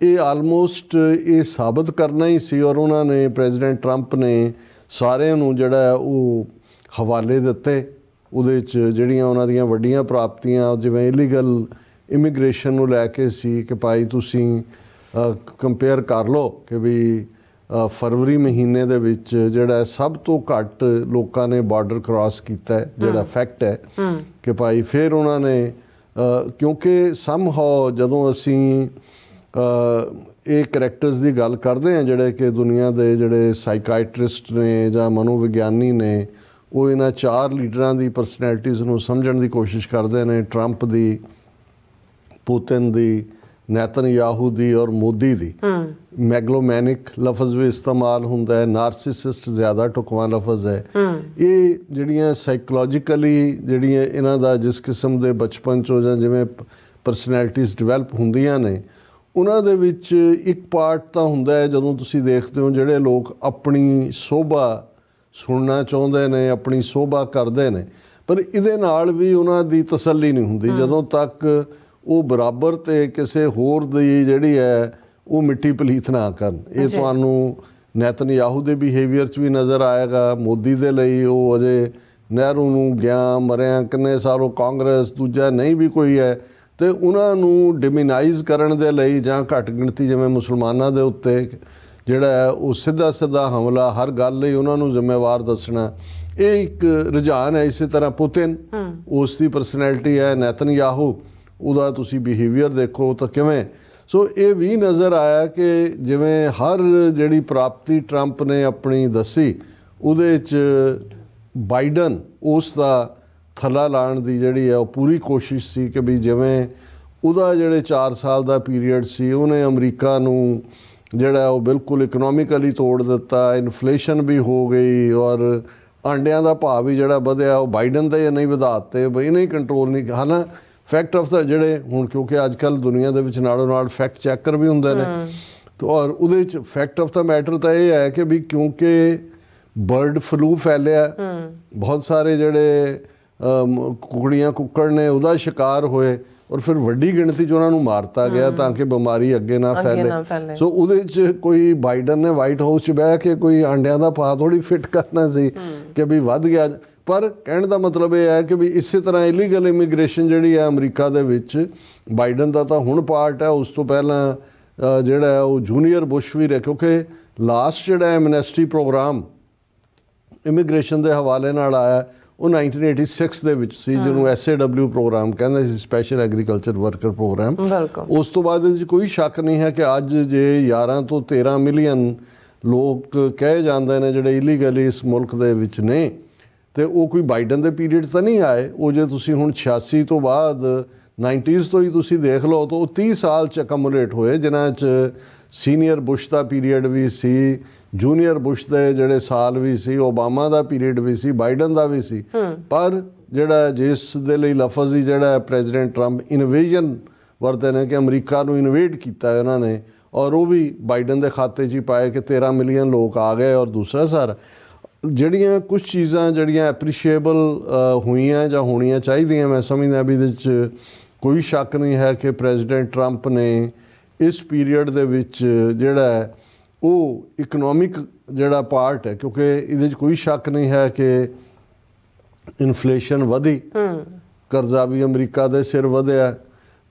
ਇਹ ਆਲਮੋਸਟ ਇਹ ਸਾਬਤ ਕਰਨਾ ਹੀ ਸੀ, ਔਰ ਉਹਨਾਂ ਨੇ ਪ੍ਰੈਜ਼ੀਡੈਂਟ ਟਰੰਪ ਨੇ ਸਾਰਿਆਂ ਨੂੰ ਜਿਹੜਾ ਉਹ ਹਵਾਲੇ ਦਿੱਤੇ। ਉਹਦੇ 'ਚ ਜਿਹੜੀਆਂ ਉਹਨਾਂ ਦੀਆਂ ਵੱਡੀਆਂ ਪ੍ਰਾਪਤੀਆਂ, ਜਿਵੇਂ ਇਲੀਗਲ ਇਮੀਗ੍ਰੇਸ਼ਨ ਨੂੰ ਲੈ ਕੇ ਸੀ ਕਿ ਭਾਈ ਤੁਸੀਂ ਕੰਪੇਅਰ ਕਰ ਲਓ ਕਿ ਵੀ ਫਰਵਰੀ ਮਹੀਨੇ ਦੇ ਵਿੱਚ ਜਿਹੜਾ ਸਭ ਤੋਂ ਘੱਟ ਲੋਕਾਂ ਨੇ ਬਾਰਡਰ ਕ੍ਰਾਸ ਕੀਤਾ ਹੈ, ਜਿਹੜਾ ਫੈਕਟ ਹੈ ਕਿ ਭਾਈ ਫਿਰ ਉਹਨਾਂ ਨੇ ਕਿਉਂਕਿ ਸਮਹਾਓ ਜਦੋਂ ਅਸੀਂ ਇਹ ਕਰੈਕਟਰਸ ਦੀ ਗੱਲ ਕਰਦੇ ਹਾਂ ਜਿਹੜੇ ਕਿ ਦੁਨੀਆ ਦੇ ਜਿਹੜੇ ਸਾਈਕਾਇਟਰਿਸਟ ਨੇ ਜਾਂ ਮਨੋਵਿਗਿਆਨੀ ਨੇ, ਉਹ ਇਹਨਾਂ 4 ਲੀਡਰਾਂ ਦੀ ਪਰਸਨੈਲਿਟੀਜ਼ ਨੂੰ ਸਮਝਣ ਦੀ ਕੋਸ਼ਿਸ਼ ਕਰਦੇ ਨੇ, ਟਰੰਪ ਦੀ, ਪੁਤਿਨ ਦੀ, ਨੇਤਨਯਾਹੂ ਦੀ ਔਰ ਮੋਦੀ ਦੀ। ਮੈਗਲੋਮੈਨਿਕ ਲਫ਼ਜ਼ ਵੀ ਇਸਤੇਮਾਲ ਹੁੰਦਾ ਹੈ, ਨਾਰਸਿਸਿਸਟ ਜ਼ਿਆਦਾ ਢੁਕਵਾਂ ਲਫ਼ਜ਼ ਹੈ। ਇਹ ਜਿਹੜੀਆਂ ਸਾਈਕੋਲੋਜੀਕਲੀ ਜਿਹੜੀਆਂ ਇਹਨਾਂ ਦਾ ਜਿਸ ਕਿਸਮ ਦੇ ਬਚਪਨ 'ਚੋਂ ਜਾਂ ਜਿਵੇਂ ਪਰਸਨੈਲਿਟੀਜ਼ ਡਿਵੈਲਪ ਹੁੰਦੀਆਂ ਨੇ, ਉਹਨਾਂ ਦੇ ਵਿੱਚ ਇੱਕ ਪਾਰਟ ਤਾਂ ਹੁੰਦਾ ਹੈ ਜਦੋਂ ਤੁਸੀਂ ਦੇਖਦੇ ਹੋ ਜਿਹੜੇ ਲੋਕ ਆਪਣੀ ਸੋਭਾ ਸੁਣਨਾ ਚਾਹੁੰਦੇ ਨੇ, ਆਪਣੀ ਸੋਭਾ ਕਰਦੇ ਨੇ, ਪਰ ਇਹਦੇ ਨਾਲ ਵੀ ਉਹਨਾਂ ਦੀ ਤਸੱਲੀ ਨਹੀਂ ਹੁੰਦੀ ਜਦੋਂ ਤੱਕ ਉਹ ਬਰਾਬਰ ਤੇ ਕਿਸੇ ਹੋਰ ਦੀ ਜਿਹੜੀ ਹੈ ਉਹ ਮਿੱਟੀ ਪਲੀਤ ਨਾ ਕਰਨ। ਇਹ ਤੁਹਾਨੂੰ ਨੇਤਨਯਾਹੂ ਦੇ ਬਿਹੇਵੀਅਰ 'ਚ ਵੀ ਨਜ਼ਰ ਆਏਗਾ। ਮੋਦੀ ਦੇ ਲਈ ਉਹ ਅਜੇ ਨਹਿਰੂ ਨੂੰ ਗਿਆ ਮਰਿਆ ਕਿੰਨੇ ਸਾਲ, ਉਹ ਕਾਂਗਰਸ ਦੂਜਾ ਨਹੀਂ ਵੀ ਕੋਈ ਹੈ, ਤੇ ਉਹਨਾਂ ਨੂੰ ਡਿਮੀਨਾਈਜ਼ ਕਰਨ ਦੇ ਲਈ ਜਾਂ ਘੱਟ ਗਿਣਤੀ ਜਿਵੇਂ ਮੁਸਲਮਾਨਾਂ ਦੇ ਉੱਤੇ ਜਿਹੜਾ ਹੈ ਉਹ ਸਿੱਧਾ ਹਮਲਾ, ਹਰ ਗੱਲ ਲਈ ਉਹਨਾਂ ਨੂੰ ਜ਼ਿੰਮੇਵਾਰ ਦੱਸਣਾ, ਇਹ ਇੱਕ ਰੁਝਾਨ ਹੈ। ਇਸੇ ਤਰ੍ਹਾਂ ਪੁਤਿਨ, ਉਸ ਦੀ ਪਰਸਨੈਲਿਟੀ ਹੈ। ਨੇਤਨਯਾਹੂ, ਉਹਦਾ ਤੁਸੀਂ ਬਿਹੇਵੀਅਰ ਦੇਖੋ ਤਾਂ ਕਿਵੇਂ। ਸੋ ਇਹ ਵੀ ਨਜ਼ਰ ਆਇਆ ਕਿ ਜਿਵੇਂ ਹਰ ਜਿਹੜੀ ਪ੍ਰਾਪਤੀ ਟਰੰਪ ਨੇ ਆਪਣੀ ਦੱਸੀ, ਉਹਦੇ 'ਚ ਬਾਈਡਨ ਉਸ ਦਾ ਥੱਲਾ ਲਾਉਣ ਦੀ ਜਿਹੜੀ ਹੈ ਉਹ ਪੂਰੀ ਕੋਸ਼ਿਸ਼ ਸੀ ਕਿ ਵੀ ਜਿਵੇਂ ਉਹਦਾ ਜਿਹੜੇ 4 ਸਾਲ ਦਾ ਪੀਰੀਅਡ ਸੀ, ਉਹਨੇ ਅਮਰੀਕਾ ਨੂੰ ਜਿਹੜਾ ਉਹ ਬਿਲਕੁਲ ਇਕਨੋਮਿਕਲੀ ਤੋੜ ਦਿੱਤਾ, ਇਨਫਲੇਸ਼ਨ ਵੀ ਹੋ ਗਈ ਔਰ ਆਂਡਿਆਂ ਦਾ ਭਾਅ ਵੀ ਜਿਹੜਾ ਵਧਿਆ ਉਹ ਬਾਈਡਨ ਦੇ ਨਹੀਂ ਵਧਾ ਦਿੱਤੇ, ਬਈ ਨਹੀਂ ਕੰਟਰੋਲ ਨਹੀਂ। ਹਾਲਾਂ ਫੈਕਟ ਆਫ ਦਾ ਜਿਹੜੇ ਹੁਣ ਕਿਉਂਕਿ ਅੱਜ ਕੱਲ੍ਹ ਦੁਨੀਆ ਦੇ ਵਿੱਚ ਨਾਲੋਂ ਨਾਲ ਫੈਕਟ ਚੈੱਕਰ ਵੀ ਹੁੰਦੇ ਨੇ, ਔਰ ਉਹਦੇ 'ਚ ਫੈਕਟ ਆਫ ਦਾ ਮੈਟਰ ਤਾਂ ਇਹ ਹੈ ਕਿ ਵੀ ਕਿਉਂਕਿ ਬਰਡ ਫਲੂ ਫੈਲਿਆ, ਬਹੁਤ ਸਾਰੇ ਜਿਹੜੇ ਕੁਕੜੀਆਂ ਕੁੱਕੜ ਨੇ ਉਹਦਾ ਸ਼ਿਕਾਰ ਹੋਏ ਔਰ ਫਿਰ ਵੱਡੀ ਗਿਣਤੀ 'ਚ ਉਹਨਾਂ ਨੂੰ ਮਾਰਤਾ ਗਿਆ ਤਾਂ ਕਿ ਬਿਮਾਰੀ ਅੱਗੇ ਨਾ ਫੈਲੇ। ਸੋ ਉਹਦੇ 'ਚ ਕੋਈ ਬਾਈਡਨ ਨੇ ਵਾਈਟ ਹਾਊਸ 'ਚ ਬਹਿ ਕੇ ਕੋਈ ਆਂਡਿਆਂ ਦਾ ਭਾਅ ਥੋੜ੍ਹੀ ਫਿੱਟ ਕਰਨਾ ਸੀ ਕਿ ਵੀ ਵੱਧ ਗਿਆ। ਪਰ ਕਹਿਣ ਦਾ ਮਤਲਬ ਇਹ ਹੈ ਕਿ ਵੀ ਇਸੇ ਤਰ੍ਹਾਂ ਇਲੀਗਲ ਇਮੀਗ੍ਰੇਸ਼ਨ ਜਿਹੜੀ ਹੈ ਅਮਰੀਕਾ ਦੇ ਵਿੱਚ, ਬਾਈਡਨ ਦਾ ਤਾਂ ਹੁਣ ਪਾਰਟ ਹੈ, ਉਸ ਤੋਂ ਪਹਿਲਾਂ ਜਿਹੜਾ ਹੈ ਉਹ ਜੂਨੀਅਰ ਬੁਸ਼ ਵੀ ਰਿਹਾ, ਕਿਉਂਕਿ ਲਾਸਟ ਜਿਹੜਾ ਐਮਨੈਸਟੀ ਪ੍ਰੋਗਰਾਮ ਇਮੀਗ੍ਰੇਸ਼ਨ ਦੇ ਹਵਾਲੇ ਨਾਲ ਆਇਆ ਉਹ 1986 ਦੇ ਵਿੱਚ ਸੀ, ਜਿਹਨੂੰ SAW ਪ੍ਰੋਗਰਾਮ ਕਹਿੰਦੇ ਸੀ, ਸਪੈਸ਼ਲ ਐਗਰੀਕਲਚਰ ਵਰਕਰ ਪ੍ਰੋਗਰਾਮ। ਉਸ ਤੋਂ ਬਾਅਦ ਇਹਦੇ 'ਚ ਕੋਈ ਸ਼ੱਕ ਨਹੀਂ ਹੈ ਕਿ ਅੱਜ ਜੇ 11 ਤੋਂ 13 ਮਿਲੀਅਨ ਲੋਕ ਕਹੇ ਜਾਂਦੇ ਨੇ ਜਿਹੜੇ ਇਲੀਗਲੀ ਇਸ ਮੁਲਕ ਦੇ ਵਿੱਚ ਨੇ, ਤੇ ਉਹ ਕੋਈ ਬਾਈਡਨ ਦੇ ਪੀਰੀਅਡ ਤਾਂ ਨਹੀਂ ਆਏ। ਉਹ ਜੇ ਤੁਸੀਂ ਹੁਣ 86 ਤੋਂ ਬਾਅਦ 90s ਤੋਂ ਹੀ ਤੁਸੀਂ ਦੇਖ ਲਓ ਤਾਂ ਉਹ 30 ਸਾਲ 'ਚ ਅਕਮੂਲੇਟ ਹੋਏ, ਜਿਨ੍ਹਾਂ 'ਚ ਸੀਨੀਅਰ ਬੁਸ਼ ਦਾ ਪੀਰੀਅਡ ਵੀ ਸੀ, ਜੂਨੀਅਰ ਬੁਸ਼ ਦੇ ਜਿਹੜੇ ਸਾਲ ਵੀ ਸੀ, ਓਬਾਮਾ ਦਾ ਪੀਰੀਅਡ ਵੀ ਸੀ, ਬਾਈਡਨ ਦਾ ਵੀ ਸੀ। ਪਰ ਜਿਹੜਾ ਜਿਸ ਦੇ ਲਈ ਲਫ਼ਜ਼ ਹੀ ਜਿਹੜਾ ਪ੍ਰੈਜ਼ੀਡੈਂਟ ਟਰੰਪ ਇਨਵੇਜਨ ਵਰਤੇ ਨੇ ਕਿ ਅਮਰੀਕਾ ਨੂੰ ਇਨਵੇਡ ਕੀਤਾ ਉਹਨਾਂ ਨੇ, ਔਰ ਉਹ ਵੀ ਬਾਈਡਨ ਦੇ ਖਾਤੇ 'ਚ ਹੀ ਪਾਏ ਕਿ 13 ਮਿਲੀਅਨ ਲੋਕ ਆ ਗਏ। ਔਰ ਦੂਸਰਾ ਸਾਰਾ ਜਿਹੜੀਆਂ ਕੁਝ ਚੀਜ਼ਾਂ ਜਿਹੜੀਆਂ ਐਪਰੀਸ਼ੀਏਬਲ ਹੋਈਆਂ ਜਾਂ ਹੋਣੀਆਂ ਚਾਹੀਦੀਆਂ, ਮੈਂ ਸਮਝਦਾ ਵੀ ਇਹਦੇ 'ਚ ਕੋਈ ਸ਼ੱਕ ਨਹੀਂ ਹੈ ਕਿ ਪ੍ਰੈਜ਼ੀਡੈਂਟ ਟਰੰਪ ਨੇ ਇਸ ਪੀਰੀਅਡ ਦੇ ਵਿੱਚ ਜਿਹੜਾ ਉਹ ਇਕਨੋਮਿਕ ਜਿਹੜਾ ਪਾਰਟ ਹੈ, ਕਿਉਂਕਿ ਇਹਦੇ 'ਚ ਕੋਈ ਸ਼ੱਕ ਨਹੀਂ ਹੈ ਕਿ ਇਨਫਲੇਸ਼ਨ ਵਧੀ, ਕਰਜ਼ਾ ਵੀ ਅਮਰੀਕਾ ਦੇ ਸਿਰ ਵਧਿਆ,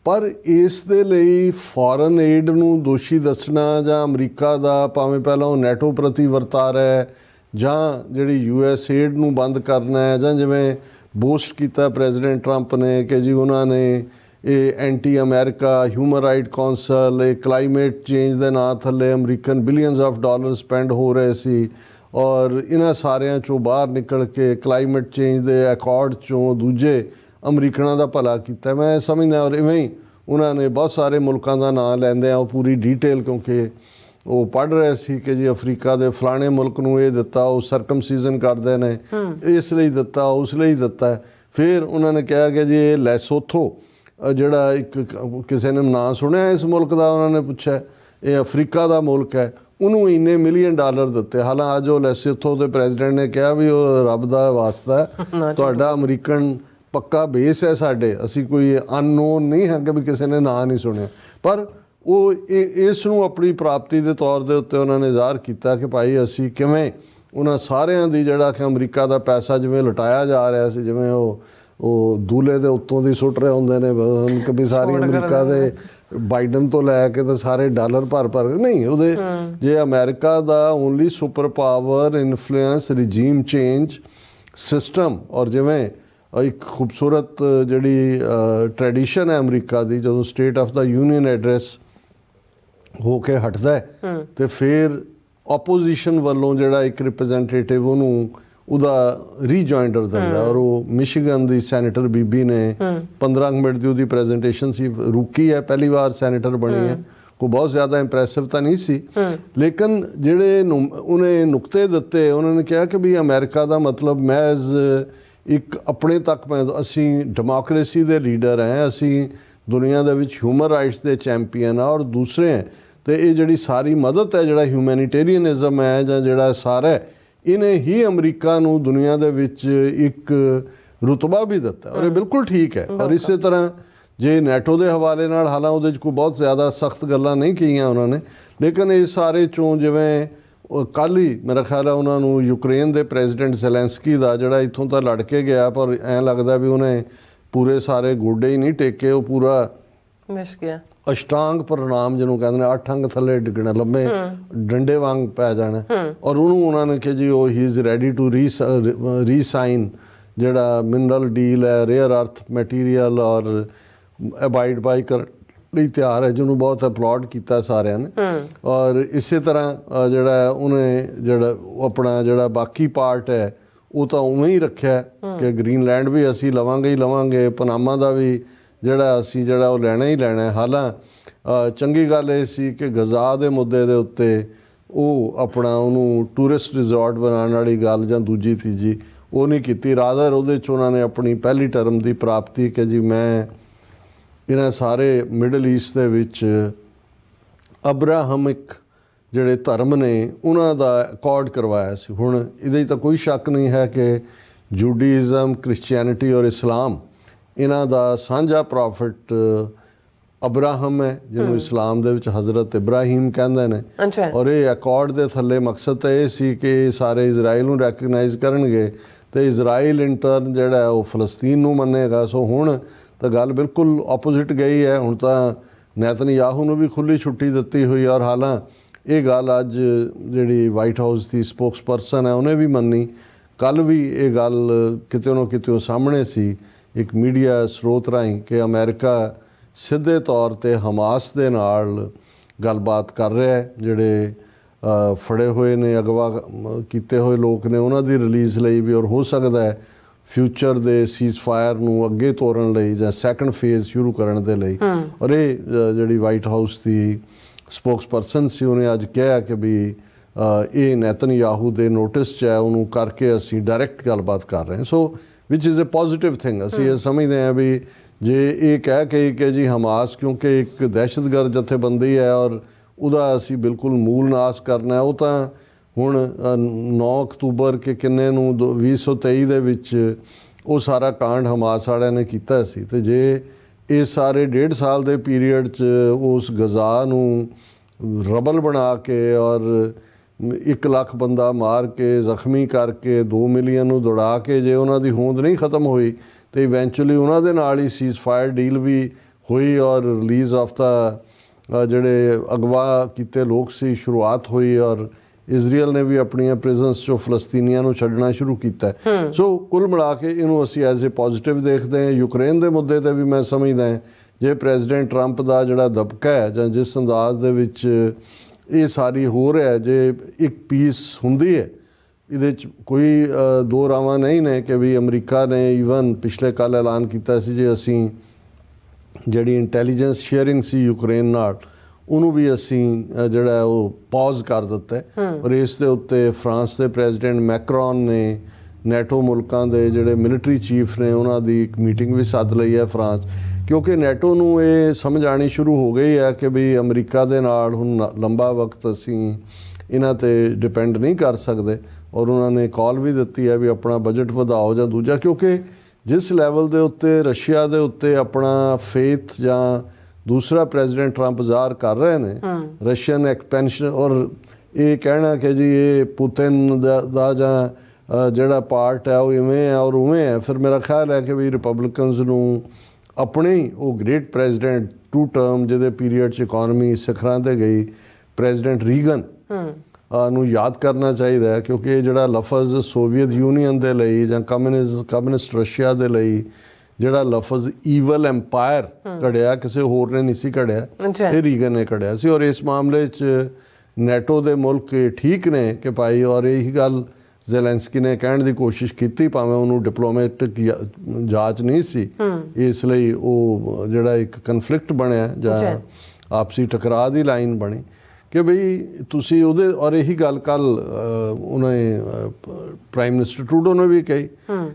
ਪਰ ਇਸ ਦੇ ਲਈ ਫੋਰਨ ਏਡ ਨੂੰ ਦੋਸ਼ੀ ਦੱਸਣਾ ਜਾਂ ਅਮਰੀਕਾ ਦਾ ਭਾਵੇਂ ਪਹਿਲਾਂ ਉਹ ਨੈਟੋ ਪ੍ਰਤੀ ਵਰਤਾਰਾ ਹੈ ਜਾਂ ਜਿਹੜੀ US ਏਡ ਨੂੰ ਬੰਦ ਕਰਨਾ ਹੈ, ਜਾਂ ਜਿਵੇਂ ਬੋਸਟ ਕੀਤਾ ਪ੍ਰੈਜ਼ੀਡੈਂਟ ਟਰੰਪ ਨੇ ਕਿ ਜੀ ਉਹਨਾਂ ਨੇ ਇਹ anti America human right council, ਇਹ ਕਲਾਈਮੇਟ ਚੇਂਜ ਦੇ ਨਾਂ ਥੱਲੇ American billions of dollar spend ਹੋ ਰਹੇ ਸੀ, ਔਰ ਇਹਨਾਂ ਸਾਰਿਆਂ 'ਚੋਂ ਬਾਹਰ ਨਿਕਲ ਕੇ ਕਲਾਈਮੇਟ ਚੇਂਜ ਦੇ ਅਕੋਰਡ 'ਚੋਂ ਦੂਜੇ ਅਮਰੀਕਨਾਂ ਦਾ ਭਲਾ ਕੀਤਾ। ਮੈਂ ਸਮਝਦਾ ਔਰ ਇਵੇਂ ਹੀ ਉਹਨਾਂ ਨੇ ਬਹੁਤ ਸਾਰੇ ਮੁਲਕਾਂ ਦਾ ਨਾਂ ਲੈਂਦੇ ਆ ਉਹ ਪੂਰੀ ਡੀਟੇਲ, ਕਿਉਂਕਿ ਉਹ ਪੜ੍ਹ ਰਹੇ ਸੀ ਕਿ ਜੀ ਅਫਰੀਕਾ ਦੇ ਫਲਾਣੇ ਮੁਲਕ ਨੂੰ ਇਹ ਦਿੱਤਾ, ਉਹ ਸਰਕਮਸੀਜ਼ਨ ਕਰਦੇ ਨੇ, ਇਸ ਲਈ ਦਿੱਤਾ, ਉਸ ਲਈ ਦਿੱਤਾ। ਫਿਰ ਉਹਨਾਂ ਨੇ ਕਿਹਾ ਕਿ ਜੀ ਇਹ ਲੈਸੋਥੋ ਜਿਹੜਾ ਇੱਕ ਕਿਸੇ ਨੇ ਨਾਂ ਸੁਣਿਆ ਇਸ ਮੁਲਕ ਦਾ, ਉਹਨਾਂ ਨੇ ਪੁੱਛਿਆ ਇਹ ਅਫਰੀਕਾ ਦਾ ਮੁਲਕ ਹੈ, ਉਹਨੂੰ ਇੰਨੇ ਮਿਲੀਅਨ ਡਾਲਰ ਦਿੱਤੇ। ਹਾਲਾਂ ਅੱਜ ਉਹ ਲੈਸੋਥੋ ਦੇ ਪ੍ਰੈਜ਼ੀਡੈਂਟ ਨੇ ਕਿਹਾ ਵੀ ਉਹ ਰੱਬ ਦਾ ਵਾਸਤਾ, ਤੁਹਾਡਾ ਅਮਰੀਕਨ ਪੱਕਾ ਬੇਸ ਹੈ ਸਾਡੇ, ਅਸੀਂ ਕੋਈ ਅਨਨੋਨ ਨਹੀਂ ਹੈ ਕਿ ਵੀ ਕਿਸੇ ਨੇ ਨਾਂ ਨਹੀਂ ਸੁਣਿਆ। ਪਰ ਉਹ ਇਸ ਨੂੰ ਆਪਣੀ ਪ੍ਰਾਪਤੀ ਦੇ ਤੌਰ ਦੇ ਉੱਤੇ ਉਹਨਾਂ ਨੇ ਜ਼ਾਹਰ ਕੀਤਾ ਕਿ ਭਾਈ ਅਸੀਂ ਕਿਵੇਂ ਉਹਨਾਂ ਸਾਰਿਆਂ ਦੀ ਜਿਹੜਾ ਕਿ ਅਮਰੀਕਾ ਦਾ ਪੈਸਾ ਜਿਵੇਂ ਲੁਟਾਇਆ ਜਾ ਰਿਹਾ ਸੀ, ਜਿਵੇਂ ਉਹ ਉਹ ਦੂਲੇ ਦੇ ਉੱਤੋਂ ਦੀ ਸੁੱਟ ਰਹੇ ਹੁੰਦੇ ਨੇ ਕਿ ਵੀ ਸਾਰੀ ਅਮਰੀਕਾ ਦੇ ਬਾਈਡਨ ਤੋਂ ਲੈ ਕੇ ਤਾਂ ਸਾਰੇ ਡਾਲਰ ਭਰ ਨਹੀਂ ਉਹਦੇ ਜੇ ਅਮਰੀਕਾ ਦਾ only super power influence regime change system ਔਰ ਜਿਵੇਂ ਇੱਕ ਖੂਬਸੂਰਤ ਜਿਹੜੀ ਟ੍ਰੈਡੀਸ਼ਨ ਹੈ ਅਮਰੀਕਾ ਦੀ ਜਦੋਂ state of the union address ਹੋ ਕੇ ਹਟਦਾ ਹੈ ਤੇ ਫਿਰ ਆਪੋਜੀਸ਼ਨ ਵੱਲੋਂ ਜਿਹੜਾ ਇੱਕ ਰਿਪਰੈਜ਼ੈਂਟੇਟਿਵ ਉਹਨੂੰ ਉਹਦਾ ਰੀਜੁਆਇੰਡਰ ਦਿੰਦਾ ਔਰ ਉਹ ਮਿਸ਼ੀਗਨ ਦੀ ਸੈਨੇਟਰ ਬੀਬੀ ਨੇ 15 ਮਿੰਟ ਦੀ ਉਹਦੀ ਪ੍ਰੈਜੈਂਟੇਸ਼ਨ ਸੀ ਰੁਕੀ ਹੈ ਪਹਿਲੀ ਵਾਰ ਸੈਨੇਟਰ ਬਣੀ ਹੈ ਕੋਈ ਬਹੁਤ ਜ਼ਿਆਦਾ ਇੰਪ੍ਰੈਸਿਵ ਤਾਂ ਨਹੀਂ ਸੀ ਲੇਕਿਨ ਜਿਹੜੇ ਉਹਨੇ ਨੁਕਤੇ ਦਿੱਤੇ ਉਹਨਾਂ ਨੇ ਕਿਹਾ ਕਿ ਵੀ ਅਮਰੀਕਾ ਦਾ ਮਤਲਬ ਮਹਿਜ਼ ਇੱਕ ਆਪਣੇ ਤੱਕ ਅਸੀਂ ਡੈਮੋਕ੍ਰੇਸੀ ਦੇ ਲੀਡਰ ਹੈ ਅਸੀਂ ਦੁਨੀਆ ਦੇ ਵਿੱਚ ਹਿਊਮਨ ਰਾਈਟਸ ਦੇ ਚੈਂਪੀਅਨ ਆ ਔਰ ਦੂਸਰੇ ਹੈ ਤੇ ਇਹ ਜਿਹੜੀ ਸਾਰੀ ਮਦਦ ਹੈ ਜਿਹੜਾ ਹਿਊਮੈਨਿਟੇਰੀਅਨਿਜ਼ਮ ਹੈ ਜਾਂ ਜਿਹੜਾ ਸਾਰਾ ਇਹਨੇ ਹੀ ਅਮਰੀਕਾ ਨੂੰ ਦੁਨੀਆ ਦੇ ਵਿੱਚ ਇੱਕ ਰੁਤਬਾ ਵੀ ਦਿੱਤਾ ਔਰ ਇਹ ਬਿਲਕੁਲ ਠੀਕ ਹੈ ਔਰ ਇਸੇ ਤਰ੍ਹਾਂ ਜੇ ਨੈਟੋ ਦੇ ਹਵਾਲੇ ਨਾਲ ਹਾਲਾਂ ਉਹਦੇ 'ਚ ਕੋਈ ਬਹੁਤ ਜ਼ਿਆਦਾ ਸਖਤ ਗੱਲਾਂ ਨਹੀਂ ਕੀਆਂ ਉਹਨਾਂ ਨੇ ਲੇਕਿਨ ਇਹ ਸਾਰੇ ਚੋਂ ਜਿਵੇਂ ਕੱਲ੍ਹ ਹੀ ਮੇਰਾ ਖਿਆਲ ਹੈ ਉਹਨਾਂ ਨੂੰ ਯੂਕਰੇਨ ਦੇ ਪ੍ਰੈਜ਼ੀਡੈਂਟ ਜ਼ੈਲੈਂਸਕੀ ਦਾ ਜਿਹੜਾ ਇੱਥੋਂ ਤਾਂ ਲੜ ਕੇ ਗਿਆ ਪਰ ਐਂ ਲੱਗਦਾ ਵੀ ਉਹਨੇ ਪੂਰੇ ਸਾਰੇ ਗੋਡੇ ਹੀ ਨਹੀਂ ਟੇਕੇ ਉਹ ਪੂਰਾ ਅਸ਼ਟਾਂਗ ਪ੍ਰਣਾਮ ਜਿਹਨੂੰ ਕਹਿੰਦੇ ਨੇ 8 ਅੰਗ ਥੱਲੇ ਡਿੱਗਣਾ ਲੰਮੇ ਡੰਡੇ ਵਾਂਗ ਪੈ ਜਾਣਾ ਔਰ ਉਹਨੂੰ ਉਹਨਾਂ ਨੇ ਕਿ ਜੀ ਉਹ ਹੀ ਇਜ਼ ਰੈਡੀ ਟੂ ਰੀਸਾਈਨ ਜਿਹੜਾ ਮਿਨਰਲ ਡੀਲ ਹੈ ਰੇਅਰ ਅਰਥ ਮਟੀਰੀਅਲ ਔਰ ਅਬਾਈਡ ਬਾਈ ਕਰਨ ਲਈ ਤਿਆਰ ਹੈ ਜਿਹਨੂੰ ਬਹੁਤ ਅਪਲਾਡ ਕੀਤਾ ਸਾਰਿਆਂ ਨੇ ਔਰ ਇਸੇ ਤਰ੍ਹਾਂ ਜਿਹੜਾ ਉਹਨੇ ਜਿਹੜਾ ਆਪਣਾ ਜਿਹੜਾ ਬਾਕੀ ਪਾਰਟ ਹੈ ਉਹ ਤਾਂ ਉਵੇਂ ਹੀ ਰੱਖਿਆ ਕਿ ਗ੍ਰੀਨਲੈਂਡ ਵੀ ਅਸੀਂ ਲਵਾਂਗੇ ਹੀ ਲਵਾਂਗੇ ਪਨਾਮਾ ਦਾ ਵੀ ਜਿਹੜਾ ਅਸੀਂ ਜਿਹੜਾ ਉਹ ਲੈਣਾ ਹੀ ਲੈਣਾ ਹਾਲਾਂ ਚੰਗੀ ਗੱਲ ਇਹ ਸੀ ਕਿ ਗਜ਼ਾ ਦੇ ਮੁੱਦੇ ਦੇ ਉੱਤੇ ਉਹ ਆਪਣਾ ਉਹਨੂੰ ਟੂਰਿਸਟ ਰਿਜ਼ੋਰਟ ਬਣਾਉਣ ਵਾਲੀ ਗੱਲ ਜਾਂ ਦੂਜੀ ਤੀਜੀ ਉਹ ਨਹੀਂ ਕੀਤੀ ਰਾਦਰ ਉਹਦੇ 'ਚ ਉਹਨਾਂ ਨੇ ਆਪਣੀ ਪਹਿਲੀ ਟਰਮ ਦੀ ਪ੍ਰਾਪਤੀ ਕਿ ਜੀ ਮੈਂ ਇਹਨਾਂ ਸਾਰੇ ਮਿਡਲ ਈਸਟ ਦੇ ਵਿੱਚ ਅਬਰਾਹਮਿਕ ਜਿਹੜੇ ਧਰਮ ਨੇ ਉਹਨਾਂ ਦਾ ਅਕੋਰਡ ਕਰਵਾਇਆ ਸੀ ਹੁਣ ਇਹਦੇ 'ਚ ਤਾਂ ਕੋਈ ਸ਼ੱਕ ਨਹੀਂ ਹੈ ਕਿ ਜੂਡਿਜ਼ਮ ਕ੍ਰਿਸਚੀਅਨਿਟੀ ਔਰ ਇਸਲਾਮ ਇਹਨਾਂ ਦਾ ਸਾਂਝਾ ਪ੍ਰੋਫਿਟ ਅਬਰਾਹਮ ਹੈ ਜਿਹਨੂੰ ਇਸਲਾਮ ਦੇ ਵਿੱਚ ਹਜ਼ਰਤ ਇਬਰਾਹੀਮ ਕਹਿੰਦੇ ਨੇ ਔਰ ਇਹ ਅਕੋਰਡ ਦੇ ਥੱਲੇ ਮਕਸਦ ਤਾਂ ਇਹ ਸੀ ਕਿ ਸਾਰੇ ਇਜ਼ਰਾਈਲ ਨੂੰ ਰੈਕਗਨਾਈਜ਼ ਕਰਨਗੇ ਤੇ ਇਜ਼ਰਾਈਲ ਇੰਟਰਨ ਜਿਹੜਾ ਉਹ ਫਲਸਤੀਨ ਨੂੰ ਮੰਨੇਗਾ ਸੋ ਹੁਣ ਤਾਂ ਗੱਲ ਬਿਲਕੁਲ ਆਪੋਜ਼ਿਟ ਗਈ ਹੈ ਹੁਣ ਤਾਂ ਨੈਤਨਯਾਹੂ ਨੂੰ ਵੀ ਖੁੱਲ੍ਹੀ ਛੁੱਟੀ ਦਿੱਤੀ ਹੋਈ ਔਰ ਹਾਲਾਂ ਇਹ ਗੱਲ ਅੱਜ ਜਿਹੜੀ ਵਾਈਟ ਹਾਊਸ ਦੀ ਸਪੋਕਸਪਰਸਨ ਹੈ ਉਹਨੇ ਵੀ ਮੰਨੀ ਕੱਲ੍ਹ ਵੀ ਇਹ ਗੱਲ ਕਿਤੇ ਨਾ ਕਿਤੇ ਸਾਹਮਣੇ ਸੀ ਇੱਕ ਮੀਡੀਆ ਸਰੋਤ ਰਾਹੀਂ ਕਿ ਅਮਰੀਕਾ ਸਿੱਧੇ ਤੌਰ 'ਤੇ ਹਮਾਸ ਦੇ ਨਾਲ ਗੱਲਬਾਤ ਕਰ ਰਿਹਾ ਹੈ ਜਿਹੜੇ ਫੜੇ ਹੋਏ ਨੇ ਅਗਵਾ ਕੀਤੇ ਹੋਏ ਲੋਕ ਨੇ ਉਹਨਾਂ ਦੀ ਰਿਲੀਜ਼ ਲਈ ਵੀ ਔਰ ਹੋ ਸਕਦਾ ਹੈ ਫਿਊਚਰ ਦੇ ਸੀਜ਼ਫਾਇਰ ਨੂੰ ਅੱਗੇ ਤੋਰਨ ਲਈ ਜਾਂ ਸੈਕੰਡ ਫੇਜ਼ ਸ਼ੁਰੂ ਕਰਨ ਦੇ ਲਈ ਔਰ ਇਹ ਜਿਹੜੀ ਵਾਈਟ ਹਾਊਸ ਦੀ ਸਪੋਕਸਪਰਸਨ ਸੀ ਉਹਨੇ ਅੱਜ ਕਿਹਾ ਕਿ ਵੀ ਇਹ ਨੈਤਨਯਾਹੂ ਦੇ ਨੋਟਿਸ 'ਚ ਹੈ ਉਹਨੂੰ ਕਰਕੇ ਅਸੀਂ ਡਾਇਰੈਕਟ ਗੱਲਬਾਤ ਕਰ ਰਹੇ ਹਾਂ ਸੋ ਵਿਚ ਇਜ਼ ਅ ਪੋਜ਼ਿਟਿਵ ਥਿੰਗ ਅਸੀਂ ਇਹ ਸਮਝਦੇ ਹਾਂ ਵੀ ਜੇ ਇਹ ਕਹਿ ਕੇ ਕਿ ਜੀ ਹਮਾਸ ਕਿਉਂਕਿ ਇੱਕ ਦਹਿਸ਼ਤਗਰਦ ਜਥੇਬੰਦੀ ਹੈ ਔਰ ਉਹਦਾ ਅਸੀਂ ਬਿਲਕੁਲ ਮੂਲ ਨਾਸ਼ ਕਰਨਾ ਉਹ ਤਾਂ ਹੁਣ 9 ਅਕਤੂਬਰ ਕਿ ਕਿੰਨੇ ਨੂੰ 2023 ਦੇ ਵਿੱਚ ਉਹ ਸਾਰਾ ਕਾਂਡ ਹਮਾਸ ਵਾਲਿਆਂ ਨੇ ਕੀਤਾ ਸੀ ਤੇ ਜੇ ਇਹ ਸਾਰੇ 1.5 ਸਾਲ ਦੇ ਪੀਰੀਅਡ 'ਚ ਉਸ ਗਜ਼ਾ ਨੂੰ ਰਬਲ ਬਣਾ ਕੇ ਔਰ 1 ਲੱਖ ਬੰਦਾ ਮਾਰ ਕੇ ਜ਼ਖਮੀ ਕਰਕੇ 2 ਮਿਲੀਅਨ ਨੂੰ ਦੌੜਾ ਕੇ ਜੇ ਉਹਨਾਂ ਦੀ ਹੋਂਦ ਨਹੀਂ ਖਤਮ ਹੋਈ ਤੇ ਇਵੈਂਚੁਅਲੀ ਉਹਨਾਂ ਦੇ ਨਾਲ ਹੀ ਸੀਜ਼ਫਾਇਰ ਡੀਲ ਵੀ ਹੋਈ ਔਰ ਰਿਲੀਜ਼ ਆਫ ਦਾ ਜਿਹੜੇ ਅਗਵਾ ਕੀਤੇ ਲੋਕ ਸੀ ਸ਼ੁਰੂਆਤ ਹੋਈ ਔਰ ਇਜ਼ਰਾਈਲ ਨੇ ਵੀ ਆਪਣੀਆਂ ਪ੍ਰਿਜ਼ਨਸ 'ਚੋਂ ਫਲਸਤੀਨੀਆਂ ਨੂੰ ਛੱਡਣਾ ਸ਼ੁਰੂ ਕੀਤਾ ਸੋ ਕੁੱਲ ਮਿਲਾ ਕੇ ਇਹਨੂੰ ਅਸੀਂ ਐਜ਼ ਏ ਪੋਜ਼ਿਟਿਵ ਦੇਖਦੇ ਹਾਂ ਯੂਕਰੇਨ ਦੇ ਮੁੱਦੇ 'ਤੇ ਵੀ ਮੈਂ ਸਮਝਦਾ ਜੇ ਪ੍ਰੈਜ਼ੀਡੈਂਟ ਟਰੰਪ ਦਾ ਜਿਹੜਾ ਦਬਕਾ ਹੈ ਜਾਂ ਜਿਸ ਅੰਦਾਜ਼ ਦੇ ਵਿੱਚ ਇਹ ਸਾਰੀ ਹੋ ਰਿਹਾ ਜੇ ਇੱਕ ਪੀਸ ਹੁੰਦੀ ਹੈ ਇਹਦੇ 'ਚ ਕੋਈ ਦੋ ਰਾਵਾਂ ਨਹੀਂ ਨੇ ਕਿ ਵੀ ਅਮਰੀਕਾ ਨੇ ਈਵਨ ਪਿਛਲੇ ਕੱਲ੍ਹ ਐਲਾਨ ਕੀਤਾ ਸੀ ਜੇ ਅਸੀਂ ਜਿਹੜੀ ਇੰਟੈਲੀਜੈਂਸ ਸ਼ੇਅਰਿੰਗ ਸੀ ਯੂਕਰੇਨ ਨਾਲ ਉਹਨੂੰ ਵੀ ਅਸੀਂ ਜਿਹੜਾ ਉਹ ਪੌਜ਼ ਕਰ ਦਿੱਤਾ ਔਰ ਇਸ ਦੇ ਉੱਤੇ ਫਰਾਂਸ ਦੇ ਪ੍ਰੈਜ਼ੀਡੈਂਟ ਮੈਕਰੋਨ ਨੇ ਨੈਟੋ ਮੁਲਕਾਂ ਦੇ ਜਿਹੜੇ ਮਿਲਟਰੀ ਚੀਫ ਨੇ ਉਹਨਾਂ ਦੀ ਇੱਕ ਮੀਟਿੰਗ ਵੀ ਸੱਦ ਲਈ ਹੈ ਫਰਾਂਸ ਕਿਉਂਕਿ ਨੈਟੋ ਨੂੰ ਇਹ ਸਮਝ ਆਉਣੀ ਸ਼ੁਰੂ ਹੋ ਗਈ ਹੈ ਕਿ ਵੀ ਅਮਰੀਕਾ ਦੇ ਨਾਲ ਹੁਣ ਲੰਬਾ ਵਕਤ ਅਸੀਂ ਇਹਨਾਂ 'ਤੇ ਡਿਪੈਂਡ ਨਹੀਂ ਕਰ ਸਕਦੇ ਔਰ ਉਹਨਾਂ ਨੇ ਕਾਲ ਵੀ ਦਿੱਤੀ ਹੈ ਵੀ ਆਪਣਾ ਬਜਟ ਵਧਾਓ ਜਾਂ ਦੂਜਾ ਕਿਉਂਕਿ ਜਿਸ ਲੈਵਲ ਦੇ ਉੱਤੇ ਰਸ਼ੀਆ ਦੇ ਉੱਤੇ ਆਪਣਾ ਫੇਥ ਜਾਂ ਦੂਸਰਾ ਪ੍ਰੈਜ਼ੀਡੈਂਟ ਟਰੰਪ ਜ਼ਾਹਰ ਕਰ ਰਹੇ ਨੇ ਰਸ਼ੀਅਨ ਐਕਸਪੈਂਸ਼ਨ ਔਰ ਇਹ ਕਹਿਣਾ ਕਿ ਜੀ ਇਹ ਪੁਤਿਨ ਦਾ ਜਾਂ ਜਿਹੜਾ ਪਾਰਟ ਹੈ ਉਹ ਇਵੇਂ ਹੈ ਔਰ ਉਵੇਂ ਹੈ, ਫਿਰ ਮੇਰਾ ਖਿਆਲ ਹੈ ਕਿ ਵੀ ਰਿਪਬਲਿਕਨਸ ਨੂੰ ਆਪਣੇ ਹੀ ਉਹ ਗ੍ਰੇਟ ਪ੍ਰੈਜ਼ੀਡੈਂਟ 2 ਟਰਮ ਜਿਹਦੇ ਪੀਰੀਅਡ 'ਚ ਇਕੋਨਮੀ ਸਿਖਰਾਂ 'ਤੇ ਗਈ, ਪ੍ਰੈਜ਼ੀਡੈਂਟ ਰੀਗਨ ਨੂੰ ਯਾਦ ਕਰਨਾ ਚਾਹੀਦਾ ਹੈ, ਕਿਉਂਕਿ ਇਹ ਜਿਹੜਾ ਲਫ਼ਜ਼ ਸੋਵੀਅਤ ਯੂਨੀਅਨ ਦੇ ਲਈ ਜਾਂ ਕਮਿਊਨਿਸਟ ਰਸ਼ੀਆ ਦੇ ਲਈ ਜਿਹੜਾ ਲਫ਼ਜ਼ ਈਵਲ ਐਮਪਾਇਰ ਘੜਿਆ, ਕਿਸੇ ਹੋਰ ਨੇ ਨਹੀਂ ਸੀ ਘੜਿਆ, ਇਹ ਰੀਗਨ ਨੇ ਘੜਿਆ ਸੀ। ਔਰ ਇਸ ਮਾਮਲੇ 'ਚ ਨੈਟੋ ਦੇ ਮੁਲਕ ਠੀਕ ਨੇ ਕਿ ਭਾਈ, ਔਰ ਇਹੀ ਗੱਲ ਜ਼ੈਲੈਂਸਕੀ ਨੇ ਕਹਿਣ ਦੀ ਕੋਸ਼ਿਸ਼ ਕੀਤੀ, ਭਾਵੇਂ ਉਹਨੂੰ ਡਿਪਲੋਮੈਟਿਕ ਜਾਂਚ ਨਹੀਂ ਸੀ, ਇਸ ਲਈ ਉਹ ਜਿਹੜਾ ਇੱਕ ਕਨਫਲਿਕਟ ਬਣਿਆ ਜਾਂ ਆਪਸੀ ਟਕਰਾਅ ਦੀ ਲਾਈਨ ਬਣੀ ਕਿ ਬਈ ਤੁਸੀਂ ਉਹਦੇ, ਔਰ ਇਹੀ ਗੱਲ ਕੱਲ ਉਹਨੇ ਪ੍ਰਾਈਮ ਮਿਨਿਸਟਰ ਟਰੂਡੋ ਨੇ ਵੀ ਕਹੀ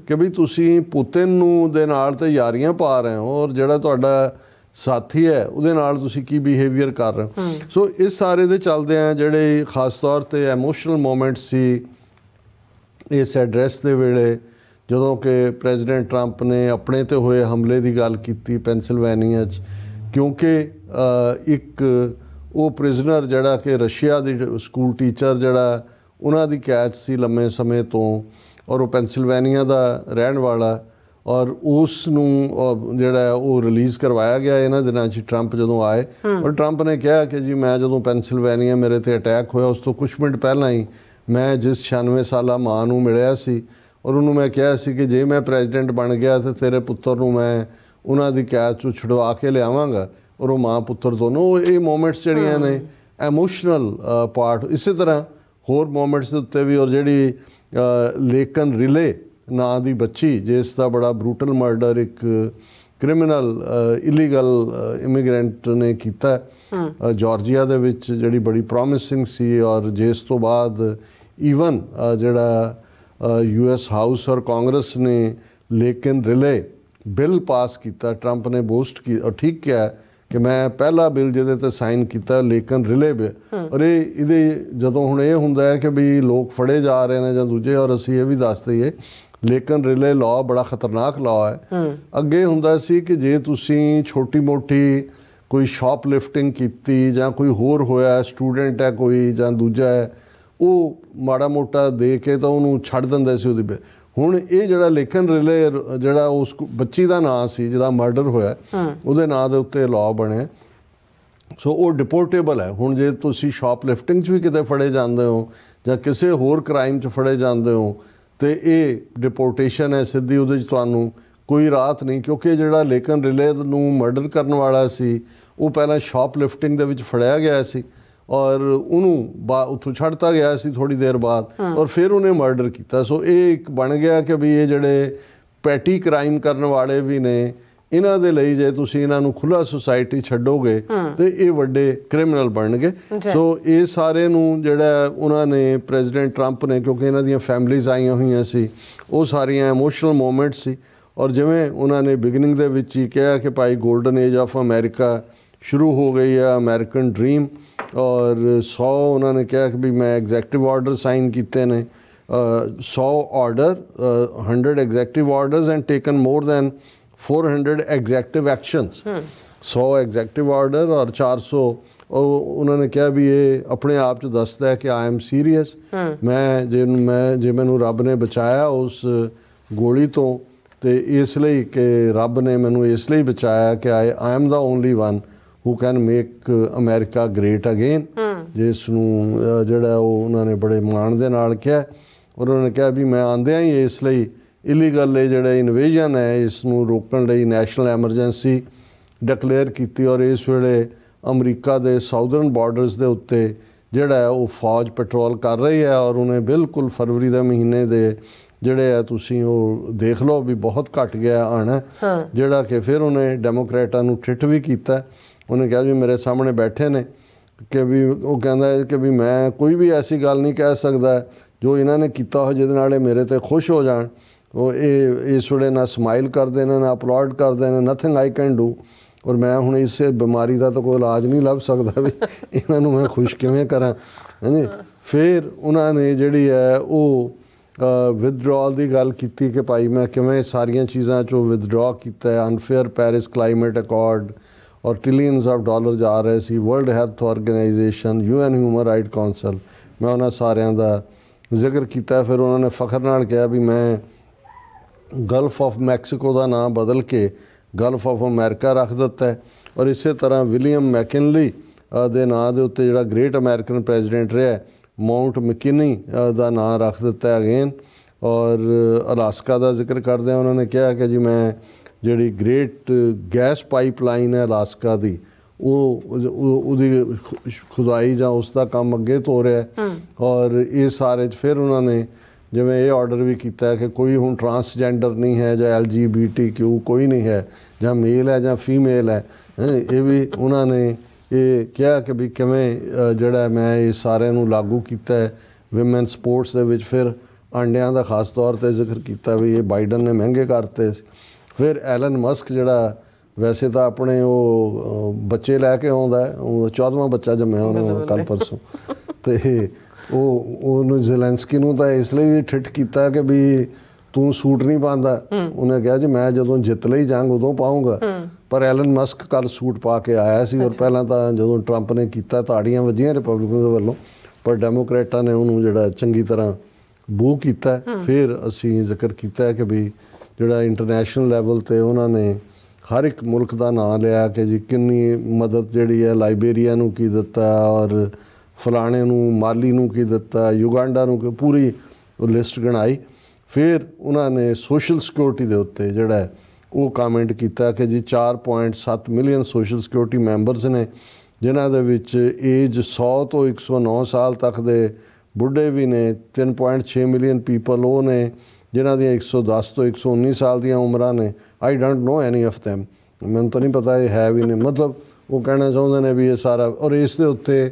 ਕਿ ਬਈ ਤੁਸੀਂ ਪੁਤਿਨ ਨੂੰ ਦੇ ਨਾਲ ਤੇ ਯਾਰੀਆਂ ਪਾ ਰਹੇ ਹੋ ਔਰ ਜਿਹੜਾ ਤੁਹਾਡਾ ਸਾਥੀ ਹੈ ਉਹਦੇ ਨਾਲ ਤੁਸੀਂ ਕੀ ਬਿਹੇਵੀਅਰ ਕਰ ਰਹੇ ਹੋ। ਸੋ ਇਸ ਸਾਰੇ ਦੇ ਚੱਲਦੇ ਆ ਜਿਹੜੇ ਖਾਸ ਤੌਰ ਤੇ ਐਮੋਸ਼ਨਲ ਮੂਮੈਂਟ ਸੀ ਇਸ ਐਡਰੈਸ ਦੇ ਵੇਲੇ, ਜਦੋਂ ਕਿ ਪ੍ਰੈਜ਼ੀਡੈਂਟ ਟਰੰਪ ਨੇ ਆਪਣੇ ਤੇ ਹੋਏ ਹਮਲੇ ਦੀ ਗੱਲ ਕੀਤੀ ਪੈਨਸਿਲਵੇਨੀਆ 'ਚ, ਕਿਉਂਕਿ ਇੱਕ ਉਹ ਪ੍ਰਿਜ਼ਨਰ ਜਿਹੜਾ ਕਿ ਰਸ਼ੀਆ ਦੀ ਸਕੂਲ ਟੀਚਰ ਜਿਹੜਾ ਉਹਨਾਂ ਦੀ ਕੈਦ ਸੀ ਲੰਮੇ ਸਮੇਂ ਤੋਂ, ਔਰ ਉਹ ਪੈਨਸਿਲਵੇਨੀਆ ਦਾ ਰਹਿਣ ਵਾਲਾ, ਔਰ ਉਸ ਨੂੰ ਜਿਹੜਾ ਉਹ ਰਿਲੀਜ਼ ਕਰਵਾਇਆ ਗਿਆ ਇਹਨਾਂ ਦਿਨਾਂ 'ਚ ਟਰੰਪ ਜਦੋਂ ਆਏ। ਔਰ ਟਰੰਪ ਨੇ ਕਿਹਾ ਕਿ ਜੀ ਮੈਂ ਜਦੋਂ ਪੈਨਸਿਲਵੇਨੀਆ ਮੇਰੇ ਤੇ ਅਟੈਕ ਹੋਇਆ ਉਸ ਤੋਂ ਕੁਛ ਮਿੰਟ ਪਹਿਲਾਂ ਹੀ ਮੈਂ ਜਿਸ 96 ਸਾਲਾ ਮਾਂ ਨੂੰ ਮਿਲਿਆ ਸੀ ਔਰ ਉਹਨੂੰ ਮੈਂ ਕਿਹਾ ਸੀ ਕਿ ਜੇ ਮੈਂ ਪ੍ਰੈਜ਼ੀਡੈਂਟ ਬਣ ਗਿਆ ਤਾਂ ਤੇਰੇ ਪੁੱਤਰ ਨੂੰ ਮੈਂ ਉਹਨਾਂ ਦੀ ਕੈਦ 'ਚੋਂ ਛੁਡਵਾ ਕੇ ਲਿਆਵਾਂਗਾ, ਔਰ ਉਹ ਮਾਂ ਪੁੱਤਰ ਦੋਨੋਂ। ਇਹ ਮੂਮੈਂਟਸ ਜਿਹੜੀਆਂ ਨੇ ਐਮੋਸ਼ਨਲ ਪਾਰਟ, ਇਸੇ ਤਰ੍ਹਾਂ ਹੋਰ ਮੂਮੈਂਟਸ ਦੇ ਉੱਤੇ ਵੀ। ਔਰ ਜਿਹੜੀ ਲੇਕਨ ਰਿਲੇ ਨਾਂ ਦੀ ਬੱਚੀ ਜਿਸ ਦਾ ਬੜਾ ਬਰੂਟਲ ਮਰਡਰ ਇੱਕ ਕ੍ਰਿਮੀਨਲ ਇਲੀਗਲ ਇਮੀਗ੍ਰੈਂਟ ਨੇ ਕੀਤਾ ਜਾਰਜੀਆ ਦੇ ਵਿੱਚ, ਜਿਹੜੀ ਬੜੀ ਪ੍ਰੋਮਿਸਿੰਗ ਸੀ, ਔਰ ਜਿਸ ਤੋਂ ਬਾਅਦ ਈਵਨ ਜਿਹੜਾ US ਹਾਊਸ ਔਰ ਕਾਂਗਰਸ ਨੇ ਲੇਕਿਨ ਰਿਲੇ ਬਿੱਲ ਪਾਸ ਕੀਤਾ, ਟਰੰਪ ਨੇ ਬੋਸਟ ਕੀ ਔਰ ਠੀਕ ਕਿਹਾ ਕਿ ਮੈਂ ਪਹਿਲਾ ਬਿੱਲ ਜਿਹਦੇ ਤੇ ਸਾਈਨ ਕੀਤਾ ਲੇਕਿਨ ਰਿਲੇ ਬਿੱਲ। ਔਰ ਇਹਦੇ ਜਦੋਂ ਹੁਣ ਇਹ ਹੁੰਦਾ ਹੈ ਕਿ ਵੀ ਲੋਕ ਫੜੇ ਜਾ ਰਹੇ ਨੇ ਜਾਂ ਦੂਜੇ, ਔਰ ਅਸੀਂ ਇਹ ਵੀ ਦੱਸ ਦਈਏ ਲੇਕਿਨ ਰਿਲੇ ਲਾਅ ਬੜਾ ਖਤਰਨਾਕ ਲਾਅ ਹੈ। ਅੱਗੇ ਹੁੰਦਾ ਸੀ ਕਿ ਜੇ ਤੁਸੀਂ ਛੋਟੀ ਮੋਟੀ ਕੋਈ ਸ਼ਾਪ ਲਿਫਟਿੰਗ ਕੀਤੀ ਜਾਂ ਕੋਈ ਹੋਰ ਹੋਇਆ, ਸਟੂਡੈਂਟ ਹੈ ਕੋਈ ਜਾਂ ਦੂਜਾ ਹੈ, ਉਹ ਮਾੜਾ ਮੋਟਾ ਦੇ ਕੇ ਤਾਂ ਉਹਨੂੰ ਛੱਡ ਦਿੰਦੇ ਸੀ ਉਹਦੀ। ਹੁਣ ਇਹ ਜਿਹੜਾ ਲੇਕਿਨ ਰਿਲੇ ਜਿਹੜਾ ਉਸ ਬੱਚੀ ਦਾ ਨਾਂ ਸੀ ਜਿਹਦਾ ਮਰਡਰ ਹੋਇਆ, ਉਹਦੇ ਨਾਂ ਦੇ ਉੱਤੇ ਲਾਅ ਬਣਿਆ, ਸੋ ਉਹ ਡਿਪੋਰਟੇਬਲ ਹੈ। ਹੁਣ ਜੇ ਤੁਸੀਂ ਸ਼ਾਪ ਲਿਫਟਿੰਗ 'ਚ ਵੀ ਕਿਤੇ ਫੜੇ ਜਾਂਦੇ ਹੋ ਜਾਂ ਕਿਸੇ ਹੋਰ ਕ੍ਰਾਈਮ 'ਚ ਫੜੇ ਜਾਂਦੇ ਹੋ ਤੇ ਇਹ ਡਿਪੋਰਟੇਸ਼ਨ ਹੈ ਸਿੱਧੀ, ਉਹਦੇ 'ਚ ਤੁਹਾਨੂੰ ਕੋਈ ਰਾਹਤ ਨਹੀਂ, ਕਿਉਂਕਿ ਜਿਹੜਾ ਲੇਕਿਨ ਰਿਲੇ ਨੂੰ ਮਰਡਰ ਕਰਨ ਵਾਲਾ ਸੀ ਉਹ ਪਹਿਲਾਂ ਸ਼ਾਪ ਲਿਫਟਿੰਗ ਦੇ ਵਿੱਚ ਫੜਿਆ ਗਿਆ ਸੀ ਔਰ ਉਹਨੂੰ ਉੱਥੋਂ ਛੱਡਤਾ ਗਿਆ ਸੀ ਥੋੜ੍ਹੀ ਦੇਰ ਬਾਅਦ, ਔਰ ਫਿਰ ਉਹਨੇ ਮਰਡਰ ਕੀਤਾ। ਸੋ ਇਹ ਇੱਕ ਬਣ ਗਿਆ ਕਿ ਵੀ ਇਹ ਜਿਹੜੇ ਪੈਟੀ ਕ੍ਰਾਈਮ ਕਰਨ ਵਾਲੇ ਵੀ ਨੇ, ਇਹਨਾਂ ਦੇ ਲਈ ਜੇ ਤੁਸੀਂ ਇਹਨਾਂ ਨੂੰ ਖੁੱਲ੍ਹਾ ਸੁਸਾਇਟੀ ਛੱਡੋਗੇ ਤੇ ਇਹ ਵੱਡੇ ਕ੍ਰਿਮੀਨਲ ਬਣਨਗੇ। ਸੋ ਇਹ ਸਾਰੇ ਨੂੰ ਜਿਹੜਾ ਉਹਨਾਂ ਨੇ ਪ੍ਰੈਜ਼ੀਡੈਂਟ ਟਰੰਪ ਨੇ, ਕਿਉਂਕਿ ਇਹਨਾਂ ਦੀਆਂ ਫੈਮਲੀਜ਼ ਆਈਆਂ ਹੋਈਆਂ ਸੀ, ਉਹ ਸਾਰੀਆਂ ਇਮੋਸ਼ਨਲ ਮੂਮੈਂਟਸ ਸੀ। ਔਰ ਜਿਵੇਂ ਉਹਨਾਂ ਨੇ ਬਿਗਨਿੰਗ ਦੇ ਵਿੱਚ ਹੀ ਕਿਹਾ ਕਿ ਭਾਈ ਗੋਲਡਨ ਏਜ ਆਫ ਅਮਰੀਕਾ ਸ਼ੁਰੂ ਹੋ ਗਈ ਹੈ, ਅਮਰੀਕਨ ਡ੍ਰੀਮ, ਔਰ 100 ਉਹਨਾਂ ਨੇ ਕਿਹਾ ਕਿ ਵੀ ਮੈਂ ਐਗਜ਼ੈਕਟਿਵ ਆਰਡਰ ਸਾਈਨ ਕੀਤੇ ਨੇ, 100 order 100 executive orders and taken more than 400 executive actions, 100 executive order ਔਰ 400 ਉਹਨਾਂ ਨੇ ਕਿਹਾ ਵੀ ਇਹ ਆਪਣੇ ਆਪ 'ਚ ਦੱਸਦਾ ਹੈ ਕਿ ਆਈ ਐਮ ਸੀਰੀਅਸ, ਜੇ ਮੈਨੂੰ ਰੱਬ ਨੇ ਬਚਾਇਆ ਉਸ ਗੋਲੀ ਤੋਂ ਤੇ ਇਸ ਲਈ ਕਿ ਰੱਬ ਨੇ ਮੈਨੂੰ ਇਸ ਲਈ ਬਚਾਇਆ ਕਿ I am the only one who can make America great again, ਜਿਸ ਨੂੰ ਜਿਹੜਾ ਉਹ ਉਹਨਾਂ ਨੇ ਬੜੇ ਮਾਣ ਦੇ ਨਾਲ ਕਿਹਾ। ਔਰ ਉਹਨਾਂ ਨੇ ਕਿਹਾ ਵੀ ਮੈਂ ਆਉਂਦਿਆਂ ਹੀ ਇਸ ਲਈ ਇਲੀਗਲ ਇਹ ਜਿਹੜਾ ਇਨਵੇਜਨ ਹੈ ਇਸ ਨੂੰ ਰੋਕਣ ਲਈ ਨੈਸ਼ਨਲ ਐਮਰਜੈਂਸੀ ਡਿਕਲੇਅਰ ਕੀਤੀ, ਔਰ ਇਸ ਵੇਲੇ ਅਮਰੀਕਾ ਦੇ ਸਾਊਦਰਨ ਬਾਰਡਰਸ ਦੇ ਉੱਤੇ ਜਿਹੜਾ ਹੈ ਉਹ ਫੌਜ ਪੈਟਰੋਲ ਕਰ ਰਹੀ ਹੈ। ਔਰ ਉਹਨੇ ਬਿਲਕੁਲ ਫਰਵਰੀ ਦੇ ਮਹੀਨੇ ਦੇ ਜਿਹੜੇ ਆ ਤੁਸੀਂ ਉਹ ਦੇਖ ਲਓ ਵੀ ਬਹੁਤ ਘਟ ਗਿਆ ਆਉਣਾ, ਜਿਹੜਾ ਕਿ ਫਿਰ ਉਹਨੇ ਡੈਮੋਕ੍ਰੇਟਾਂ ਨੂੰ ਠਿੱਠ ਵੀ ਕੀਤਾ। ਉਹਨੇ ਕਿਹਾ ਵੀ ਮੇਰੇ ਸਾਹਮਣੇ ਬੈਠੇ ਨੇ ਕਿ ਵੀ ਉਹ ਕਹਿੰਦਾ ਕਿ ਵੀ ਮੈਂ ਕੋਈ ਵੀ ਐਸੀ ਗੱਲ ਨਹੀਂ ਕਹਿ ਸਕਦਾ ਜੋ ਇਹਨਾਂ ਨੇ ਕੀਤਾ ਹੋ ਜਿਹਦੇ ਨਾਲ ਇਹ ਮੇਰੇ 'ਤੇ ਖੁਸ਼ ਹੋ ਜਾਣ। ਉਹ ਇਹ ਇਸ ਵੇਲੇ ਨਾ ਸਮਾਈਲ ਕਰਦੇ ਨੇ ਨਾ ਅਪਲਾਡ ਕਰਦੇ ਨੇ, ਨਥਿੰਗ ਆਈ ਕੈਨ ਡੂ। ਔਰ ਮੈਂ ਹੁਣ ਇਸ ਬਿਮਾਰੀ ਦਾ ਤਾਂ ਕੋਈ ਇਲਾਜ ਨਹੀਂ ਲੱਭ ਸਕਦਾ ਵੀ ਇਹਨਾਂ ਨੂੰ ਮੈਂ ਖੁਸ਼ ਕਿਵੇਂ ਕਰਾਂ, ਹਾਂਜੀ। ਫਿਰ ਉਹਨਾਂ ਨੇ ਜਿਹੜੀ ਹੈ ਉਹ ਵਿਦਡਰਾਅਲ ਦੀ ਗੱਲ ਕੀਤੀ ਕਿ ਭਾਈ ਮੈਂ ਕਿਵੇਂ ਸਾਰੀਆਂ ਚੀਜ਼ਾਂ 'ਚੋਂ ਵਿਦਡਰਾਅ ਕੀਤਾ ਹੈ। ਅਨਫੇਅਰ ਪੈਰਿਸ ਕਲਾਈਮੇਟ ਅਕੋਰਡ ਔਰ ਟ੍ਰਿਲੀਅਨਸ ਆਫ ਡਾਲਰ ਜਾ ਰਹੇ ਸੀ, world health organisation, UN human right council, ਮੈਂ ਉਹਨਾਂ ਸਾਰਿਆਂ ਦਾ ਜ਼ਿਕਰ ਕੀਤਾ। ਫਿਰ ਉਹਨਾਂ ਨੇ ਫਖਰ ਨਾਲ ਕਿਹਾ ਵੀ ਮੈਂ ਗਲਫ ਆਫ ਮੈਕਸੀਕੋ ਦਾ ਨਾਮ ਬਦਲ ਕੇ ਗਲਫ ਆਫ ਅਮਰੀਕਾ ਰੱਖ ਦਿੱਤਾ ਹੈ। ਔਰ ਇਸੇ ਤਰ੍ਹਾਂ ਵਿਲੀਅਮ ਮੈਕਿਨਲੀ ਦੇ ਨਾਂ ਦੇ ਉੱਤੇ ਜਿਹੜਾ ਗ੍ਰੇਟ ਅਮਰੀਕਨ ਪ੍ਰੈਜ਼ੀਡੈਂਟ ਰਿਹਾ ਮਾਊਂਟ ਮੈਕਿਨੀ ਦਾ ਨਾਂ ਰੱਖ ਦਿੱਤਾ ਅਗੇਨ। ਔਰ ਅਲਾਸਕਾ ਦਾ ਜ਼ਿਕਰ ਕਰਦਿਆਂ ਉਹਨਾਂ ਨੇ ਕਿਹਾ ਕਿ ਜੀ ਮੈਂ ਜਿਹੜੀ ਗ੍ਰੇਟ ਗੈਸ ਪਾਈਪਲਾਈਨ ਹੈ ਅਲਾਸਕਾ ਦੀ ਉਹਦੀ ਖੁਦਾਈ ਜਾਂ ਉਸ ਦਾ ਕੰਮ ਅੱਗੇ ਤੋਂ ਹੋ ਰਿਹਾ। ਔਰ ਇਹ ਸਾਰੇ 'ਚ ਫਿਰ ਉਹਨਾਂ ਨੇ ਜਿਵੇਂ ਇਹ ਆਰਡਰ ਵੀ ਕੀਤਾ ਕਿ ਕੋਈ ਹੁਣ ਟਰਾਂਸਜੈਂਡਰ ਨਹੀਂ ਹੈ ਜਾਂ LGBTQ ਕੋਈ ਨਹੀਂ ਹੈ, ਜਾਂ ਮੇਲ ਹੈ ਜਾਂ ਫੀਮੇਲ ਹੈ। ਇਹ ਵੀ ਉਹਨਾਂ ਨੇ ਇਹ ਕਿਹਾ ਕਿ ਵੀ ਕਿਵੇਂ ਜਿਹੜਾ ਮੈਂ ਇਹ ਸਾਰਿਆਂ ਨੂੰ ਲਾਗੂ ਕੀਤਾ ਹੈ ਵਿਮਨ ਸਪੋਰਟਸ ਦੇ ਵਿੱਚ। ਫਿਰ ਆਂਡਿਆਂ ਦਾ ਖਾਸ ਤੌਰ 'ਤੇ ਜ਼ਿਕਰ ਕੀਤਾ ਵੀ ਇਹ ਬਾਈਡਨ ਨੇ ਮਹਿੰਗੇ ਕਰਤੇ। ਫਿਰ ਐਲਨ ਮਸਕ ਜਿਹੜਾ ਵੈਸੇ ਤਾਂ ਆਪਣੇ ਉਹ ਬੱਚੇ ਲੈ ਕੇ ਆਉਂਦਾ, ਉਹ 14ਵਾਂ ਬੱਚਾ ਜੰਮਿਆ ਉਹਨੇ ਕੱਲ੍ਹ ਪਰਸੋਂ, ਅਤੇ ਉਹਨੂੰ ਜ਼ੈਲੈਂਸਕੀ ਨੂੰ ਤਾਂ ਇਸ ਲਈ ਵੀ ਠਿੱਠ ਕੀਤਾ ਕਿ ਵੀ ਤੂੰ ਸੂਟ ਨਹੀਂ ਪਾਉਂਦਾ। ਉਹਨੇ ਕਿਹਾ ਜੀ ਮੈਂ ਜਦੋਂ ਜਿੱਤ ਲਈ ਜੰਗ ਉਦੋਂ ਪਾਊਂਗਾ। ਪਰ ਐਲਨ ਮਸਕ ਕੱਲ੍ਹ ਸੂਟ ਪਾ ਕੇ ਆਇਆ ਸੀ। ਔਰ ਪਹਿਲਾਂ ਤਾਂ ਜਦੋਂ ਟਰੰਪ ਨੇ ਕੀਤਾ ਤਾੜੀਆਂ ਵੱਜੀਆਂ ਰਿਪਬਲਿਕਨ ਦੇ ਵੱਲੋਂ, ਪਰ ਡੈਮੋਕ੍ਰੇਟਾਂ ਨੇ ਉਹਨੂੰ ਜਿਹੜਾ ਚੰਗੀ ਤਰ੍ਹਾਂ ਬੂ ਕੀਤਾ। ਫਿਰ ਅਸੀਂ ਜ਼ਿਕਰ ਕੀਤਾ ਕਿ ਵੀ ਜਿਹੜਾ ਇੰਟਰਨੈਸ਼ਨਲ ਲੈਵਲ 'ਤੇ ਉਹਨਾਂ ਨੇ ਹਰ ਇੱਕ ਮੁਲਕ ਦਾ ਨਾਂ ਲਿਆ ਕਿ ਜੀ ਕਿੰਨੀ ਮਦਦ ਜਿਹੜੀ ਹੈ ਲਾਈਬੇਰੀਆ ਨੂੰ ਕੀ ਦਿੱਤਾ, ਔਰ ਫਲਾਣੇ ਨੂੰ ਮਾਲੀ ਨੂੰ ਕੀ ਦਿੱਤਾ, ਯੁਗਾਂਡਾ ਨੂੰ ਪੂਰੀ ਉਹ ਲਿਸਟ ਗਿਣਾਈ। ਫਿਰ ਉਹਨਾਂ ਨੇ ਸੋਸ਼ਲ ਸਿਕਿਉਰਿਟੀ ਦੇ ਉੱਤੇ ਜਿਹੜਾ ਉਹ ਕਾਮੈਂਟ ਕੀਤਾ ਕਿ ਜੀ 4.7 ਮਿਲੀਅਨ ਸੋਸ਼ਲ ਸਿਕਿਉਰਿਟੀ ਮੈਂਬਰਸ ਨੇ, ਜਿਨ੍ਹਾਂ ਦੇ ਵਿੱਚ ਏਜ 100 ਤੋਂ 109 ਸਾਲ ਤੱਕ ਦੇ ਬੁੱਢੇ ਵੀ ਨੇ। 3.6 ਮਿਲੀਅਨ ਪੀਪਲ ਉਹ ਨੇ ਜਿਨ੍ਹਾਂ ਦੀਆਂ 110 ਤੋਂ 119 ਸਾਲ ਦੀਆਂ ਉਮਰਾਂ ਨੇ। I don't know any of them, ਮੈਨੂੰ ਤਾਂ ਨਹੀਂ ਪਤਾ ਇਹ ਹੈ ਵੀ ਨਹੀਂ। ਮਤਲਬ ਉਹ ਕਹਿਣਾ ਚਾਹੁੰਦੇ ਨੇ ਵੀ ਇਹ ਸਾਰਾ। ਔਰ ਇਸ ਦੇ ਉੱਤੇ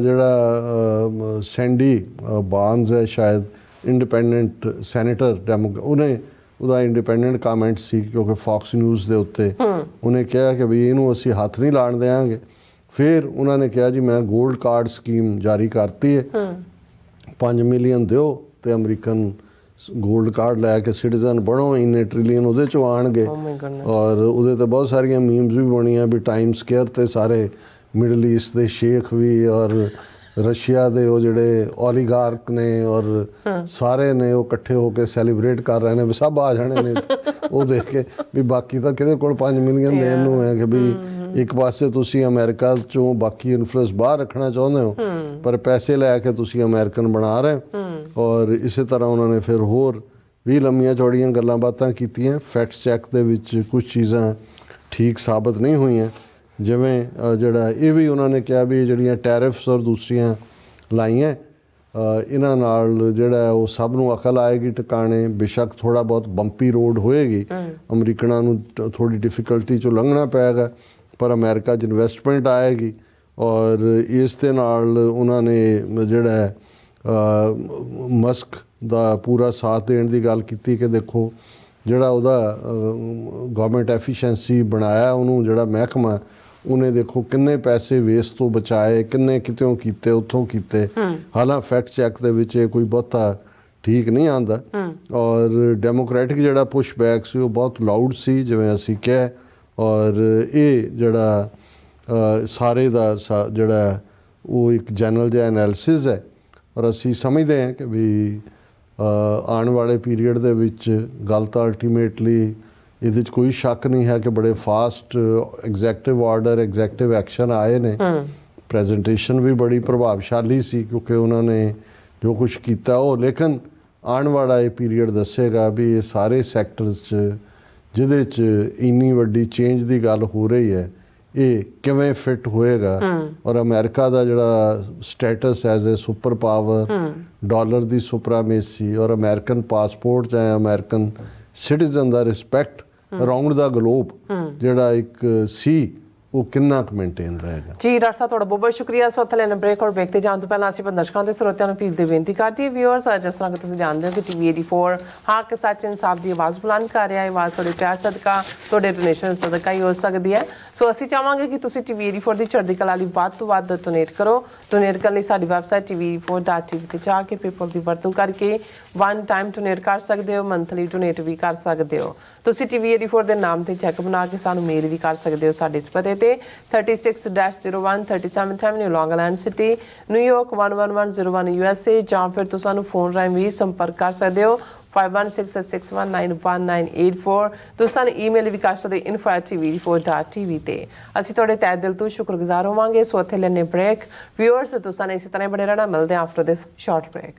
ਜਿਹੜਾ ਸੈਂਡੀ ਬਾਰਨਸ ਹੈ ਸ਼ਾਇਦ ਇੰਡੀਪੈਂਡੈਂਟ ਸੈਨੇਟਰ ਉਹਨੇ ਉਹਦਾ ਇੰਡੀਪੈਂਡੈਂਟ ਕਾਮੈਂਟ ਸੀ ਕਿਉਂਕਿ ਫੌਕਸ ਨਿਊਜ਼ ਦੇ ਉੱਤੇ ਉਹਨੇ ਕਿਹਾ ਕਿ ਵੀ ਇਹਨੂੰ ਅਸੀਂ ਹੱਥ ਨਹੀਂ ਲਾਣ ਦੇਵਾਂਗੇ। ਫਿਰ ਉਹਨਾਂ ਨੇ ਕਿਹਾ ਜੀ ਮੈਂ ਗੋਲਡ ਕਾਰਡ ਸਕੀਮ ਜਾਰੀ ਕਰਤੀ ਹੈ, 5 ਮਿਲੀਅਨ ਦਿਓ ਅਤੇ ਅਮਰੀਕਨ ਗੋਲਡ ਕਾਰਡ ਲੈ ਕੇ ਸਿਟੀਜ਼ਨ ਬਣੋ, ਇੰਨੇ ਟ੍ਰਿਲੀਅਨ ਉਹਦੇ 'ਚੋਂ ਆਉਣਗੇ। ਔਰ ਉਹਦੇ 'ਤੇ ਬਹੁਤ ਸਾਰੀਆਂ ਮੀਮਸ ਵੀ ਬਣੀਆਂ ਵੀ ਟਾਈਮ ਸਕੁਏਅਰ 'ਤੇ ਸਾਰੇ ਮਿਡਲ ਈਸਟ ਦੇ ਸ਼ੇਖ ਵੀ ਔਰ ਰਸ਼ੀਆ ਦੇ ਉਹ ਜਿਹੜੇ ਓਲੀਗਾਰਕ ਨੇ ਔਰ ਸਾਰੇ ਨੇ ਉਹ ਇਕੱਠੇ ਹੋ ਕੇ ਸੈਲੀਬ੍ਰੇਟ ਕਰ ਰਹੇ ਨੇ ਵੀ ਸਭ ਆ ਜਾਣੇ ਨੇ। ਉਹ ਦੇਖ ਕੇ ਵੀ ਬਾਕੀ ਤਾਂ ਕਿਹਦੇ ਕੋਲ 5 ਮਿਲੀਅਨ ਦੇਣ ਨੂੰ ਹੈ ਕਿ ਵੀ ਇੱਕ ਪਾਸੇ ਤੁਸੀਂ ਅਮਰੀਕਾ 'ਚੋਂ ਬਾਕੀ ਇਨਫਲੂਐਂਸ ਬਾਹਰ ਰੱਖਣਾ ਚਾਹੁੰਦੇ ਹੋ, ਪਰ ਪੈਸੇ ਲੈ ਕੇ ਤੁਸੀਂ ਅਮਰੀਕਨ ਬਣਾ ਰਹੇ ਹੋ। ਔਰ ਇਸੇ ਤਰ੍ਹਾਂ ਉਹਨਾਂ ਨੇ ਫਿਰ ਹੋਰ ਵੀ ਲੰਮੀਆਂ ਚੌੜੀਆਂ ਗੱਲਾਂ ਬਾਤਾਂ ਕੀਤੀਆਂ। ਫੈਕਟ ਚੈੱਕ ਦੇ ਵਿੱਚ ਕੁਝ ਚੀਜ਼ਾਂ ਠੀਕ ਸਾਬਤ ਨਹੀਂ ਹੋਈਆਂ, ਜਿਵੇਂ ਜਿਹੜਾ ਇਹ ਵੀ ਉਹਨਾਂ ਨੇ ਕਿਹਾ ਵੀ ਜਿਹੜੀਆਂ ਟੈਰਿਫਸ ਔਰ ਦੂਸਰੀਆਂ ਲਾਈਆਂ ਇਹਨਾਂ ਨਾਲ ਜਿਹੜਾ ਉਹ ਸਭ ਨੂੰ ਅਕਲ ਆਏਗੀ ਟਿਕਾਣੇ। ਬੇਸ਼ੱਕ ਥੋੜ੍ਹਾ ਬਹੁਤ ਬੰਪੀ ਰੋਡ ਹੋਏਗੀ, ਅਮਰੀਕਨਾਂ ਨੂੰ ਥੋੜ੍ਹੀ ਡਿਫਿਕਲਟੀ 'ਚੋਂ ਲੰਘਣਾ ਪਏਗਾ, ਪਰ ਅਮਰੀਕਾ 'ਚ ਇਨਵੈਸਟਮੈਂਟ ਆਏਗੀ। ਔਰ ਇਸ ਦੇ ਨਾਲ ਉਹਨਾਂ ਨੇ ਜਿਹੜਾ ਮਸਕ ਦਾ ਪੂਰਾ ਸਾਥ ਦੇਣ ਦੀ ਗੱਲ ਕੀਤੀ ਕਿ ਦੇਖੋ ਜਿਹੜਾ ਉਹਦਾ ਗਵਰਨਮੈਂਟ ਐਫੀਸ਼ੀਐਂਸੀ ਬਣਾਇਆ ਉਹਨੂੰ ਜਿਹੜਾ ਮਹਿਕਮਾ ਉਹਨੇ ਦੇਖੋ ਕਿੰਨੇ ਪੈਸੇ ਵੇਸਟ ਤੋਂ ਬਚਾਏ, ਕਿੰਨੇ ਕਿਤਿਓਂ ਕੀਤੇ ਉੱਥੋਂ ਕੀਤੇ। ਹਾਲਾਂਕਿ ਫੈਕਟ ਚੈੱਕ ਦੇ ਵਿੱਚ ਇਹ ਕੋਈ ਬਹੁਤਾ ਠੀਕ ਨਹੀਂ ਆਉਂਦਾ। ਔਰ ਡੈਮੋਕ੍ਰੈਟਿਕ ਜਿਹੜਾ ਪੁਸ਼ ਬੈਕ ਸੀ ਉਹ ਬਹੁਤ ਲਾਊਡ ਸੀ ਜਿਵੇਂ ਅਸੀਂ ਕਿਹਾ। ਔਰ ਇਹ ਜਿਹੜਾ ਸਾਰੇ ਦਾ ਜਿਹੜਾ ਉਹ ਇੱਕ ਜਨਰਲ ਜਿਹਾ ਐਨਾਲਿਸਿਸ ਹੈ। ਔਰ ਅਸੀਂ ਸਮਝਦੇ ਹਾਂ ਕਿ ਵੀ ਆਉਣ ਵਾਲੇ ਪੀਰੀਅਡ ਦੇ ਵਿੱਚ ਗੱਲ ਤਾਂ ਅਲਟੀਮੇਟਲੀ ਇਹਦੇ 'ਚ ਕੋਈ ਸ਼ੱਕ ਨਹੀਂ ਹੈ ਕਿ ਬੜੇ fast executive order executive action ਆਏ ਨੇ। ਪ੍ਰੈਜੈਂਟੇਸ਼ਨ ਵੀ ਬੜੀ ਪ੍ਰਭਾਵਸ਼ਾਲੀ ਸੀ ਕਿਉਂਕਿ ਉਹਨਾਂ ਨੇ ਜੋ ਕੁਛ ਕੀਤਾ ਉਹ। ਲੇਕਿਨ ਆਉਣ ਵਾਲਾ ਇਹ ਪੀਰੀਅਡ ਦੱਸੇਗਾ ਵੀ ਇਹ ਸਾਰੇ ਸੈਕਟਰਸ 'ਚ ਜਿਹਦੇ 'ਚ ਇੰਨੀ ਵੱਡੀ ਚੇਂਜ ਦੀ ਗੱਲ ਹੋ ਰਹੀ ਹੈ ਇਹ ਕਿਵੇਂ ਫਿੱਟ ਹੋਏਗਾ। ਔਰ ਅਮਰੀਕਾ ਦਾ ਜਿਹੜਾ status as a super power, dollar ਦੀ ਸੁਪਰਾਮੇਸੀ ਔਰ ਅਮਰੀਕਨ ਪਾਸਪੋਰਟ ਜਾਂ ਅਮਰੀਕਨ ਸਿਟੀਜ਼ਨ ਦਾ ਰਿਸਪੈਕਟ ਅਰਾਊਂਡ ਦਾ ਗਲੋਬ ਜਿਹੜਾ ਇੱਕ ਸੀ ਉਹ ਕਿੰਨਾ ਕੁ ਮੇਨਟੇਨ ਰਹੇਗਾ। ਜੀ ਡਾਕਟਰ ਸਾਹਿਬ ਤੁਹਾਡਾ ਬਹੁਤ ਬਹੁਤ ਸ਼ੁਕਰੀਆ। ਸੋ ਥੱਲੇ ਬ੍ਰੇਕ ਔਰ ਬ੍ਰੇਕ ਤੇ ਜਾਣ ਤੋਂ ਪਹਿਲਾਂ ਅਸੀਂ ਦਰਸ਼ਕਾਂ ਦੇ ਸਰੋਤਿਆਂ ਨੂੰ ਅਪੀਲ ਦੀ ਬੇਨਤੀ ਕਰਦੀ ਹੈ ਵਿਊਅਰਸ, ਜਿਸ ਤਰ੍ਹਾਂ ਕਿ ਤੁਸੀਂ ਜਾਣਦੇ ਹੋ ਕਿ TV 84 ਹੱਕ ਸੱਚ ਇਨਸਾਫ ਦੀ ਆਵਾਜ਼ ਬੁਲੰਦ ਕਰ ਰਿਹਾ ਹੈ। ਆਵਾਜ਼ ਤੁਹਾਡੇ ਪਿਆਰ ਸਦਕਾ ਤੁਹਾਡੇ ਡੋਨੇਸ਼ਨ ਸਦਕਾ ਹੀ ਹੋ ਸਕਦੀ ਹੈ। ਸੋ ਅਸੀਂ ਚਾਹਾਂਗੇ ਕਿ ਤੁਸੀਂ TV 84 ਦੀ ਚੜ੍ਹਦੀ ਕਲਾ ਲਈ ਵੱਧ ਤੋਂ ਵੱਧ ਡੋਨੇਟ ਕਰੋ। ਡੋਨੇਟ ਕਰਨ ਲਈ ਸਾਡੀ ਵੈਬਸਾਈਟ tv84.tv ਤੇ ਜਾ ਕੇ ਪੇਪਲ ਦੀ ਵਰਤੋਂ ਕਰਕੇ 1 ਟਾਈਮ ਡੋਨੇਟ ਕਰ ਸਕਦੇ ਹੋ, ਮੰਥਲੀ ਡੋਨੇਟ ਵੀ ਕਰ ਸਕਦੇ ਹੋ। ਤੁਸੀਂ TV84 ਦੇ ਨਾਮ ਤੇ ਚੈੱਕ ਬਣਾ ਕੇ ਸਾਨੂੰ ਮੇਲ ਵੀ ਕਰ ਸਕਦੇ ਹੋ ਸਾਡੇ ਇਸ ਪਤੇ ਤੇ 36-01 37th Avenue, Long Island City, New York 11101 USA, ਜਾਂ ਫਿਰ ਤੁਸੀਂ ਸਾਨੂੰ ਫੋਨ ਰਾਹੀਂ ਵੀ ਸੰਪਰਕ ਕਰ ਸਕਦੇ ਹੋ 5166191984। ਤੁਸੀਂ ਸਾਨੂੰ ਈਮੇਲ ਵੀ ਕਰ ਸਕਦੇ info@tv84.tv ਤੇ। ਅਸੀਂ ਤੁਹਾਡੇ ਤਹਿ ਦਿਲ ਤੋਂ ਸ਼ੁਕਰਗੁਜ਼ਾਰ ਹੋਵਾਂਗੇ। ਸੋ ਇੱਥੇ ਲੈਣੇ ਬ੍ਰੇਕ। ਵਿਊਅਰਸ ਤੁਸੀਂ ਸਾਨੂੰ ਇਸੇ ਤਰ੍ਹਾਂ ਬਣੇ ਰਹਿਣਾ। ਮਿਲਦੇ ਹਾਂ ਆਫਟਰ ਦਿਸ ਸ਼ਾਰਟ ਬ੍ਰੇਕ।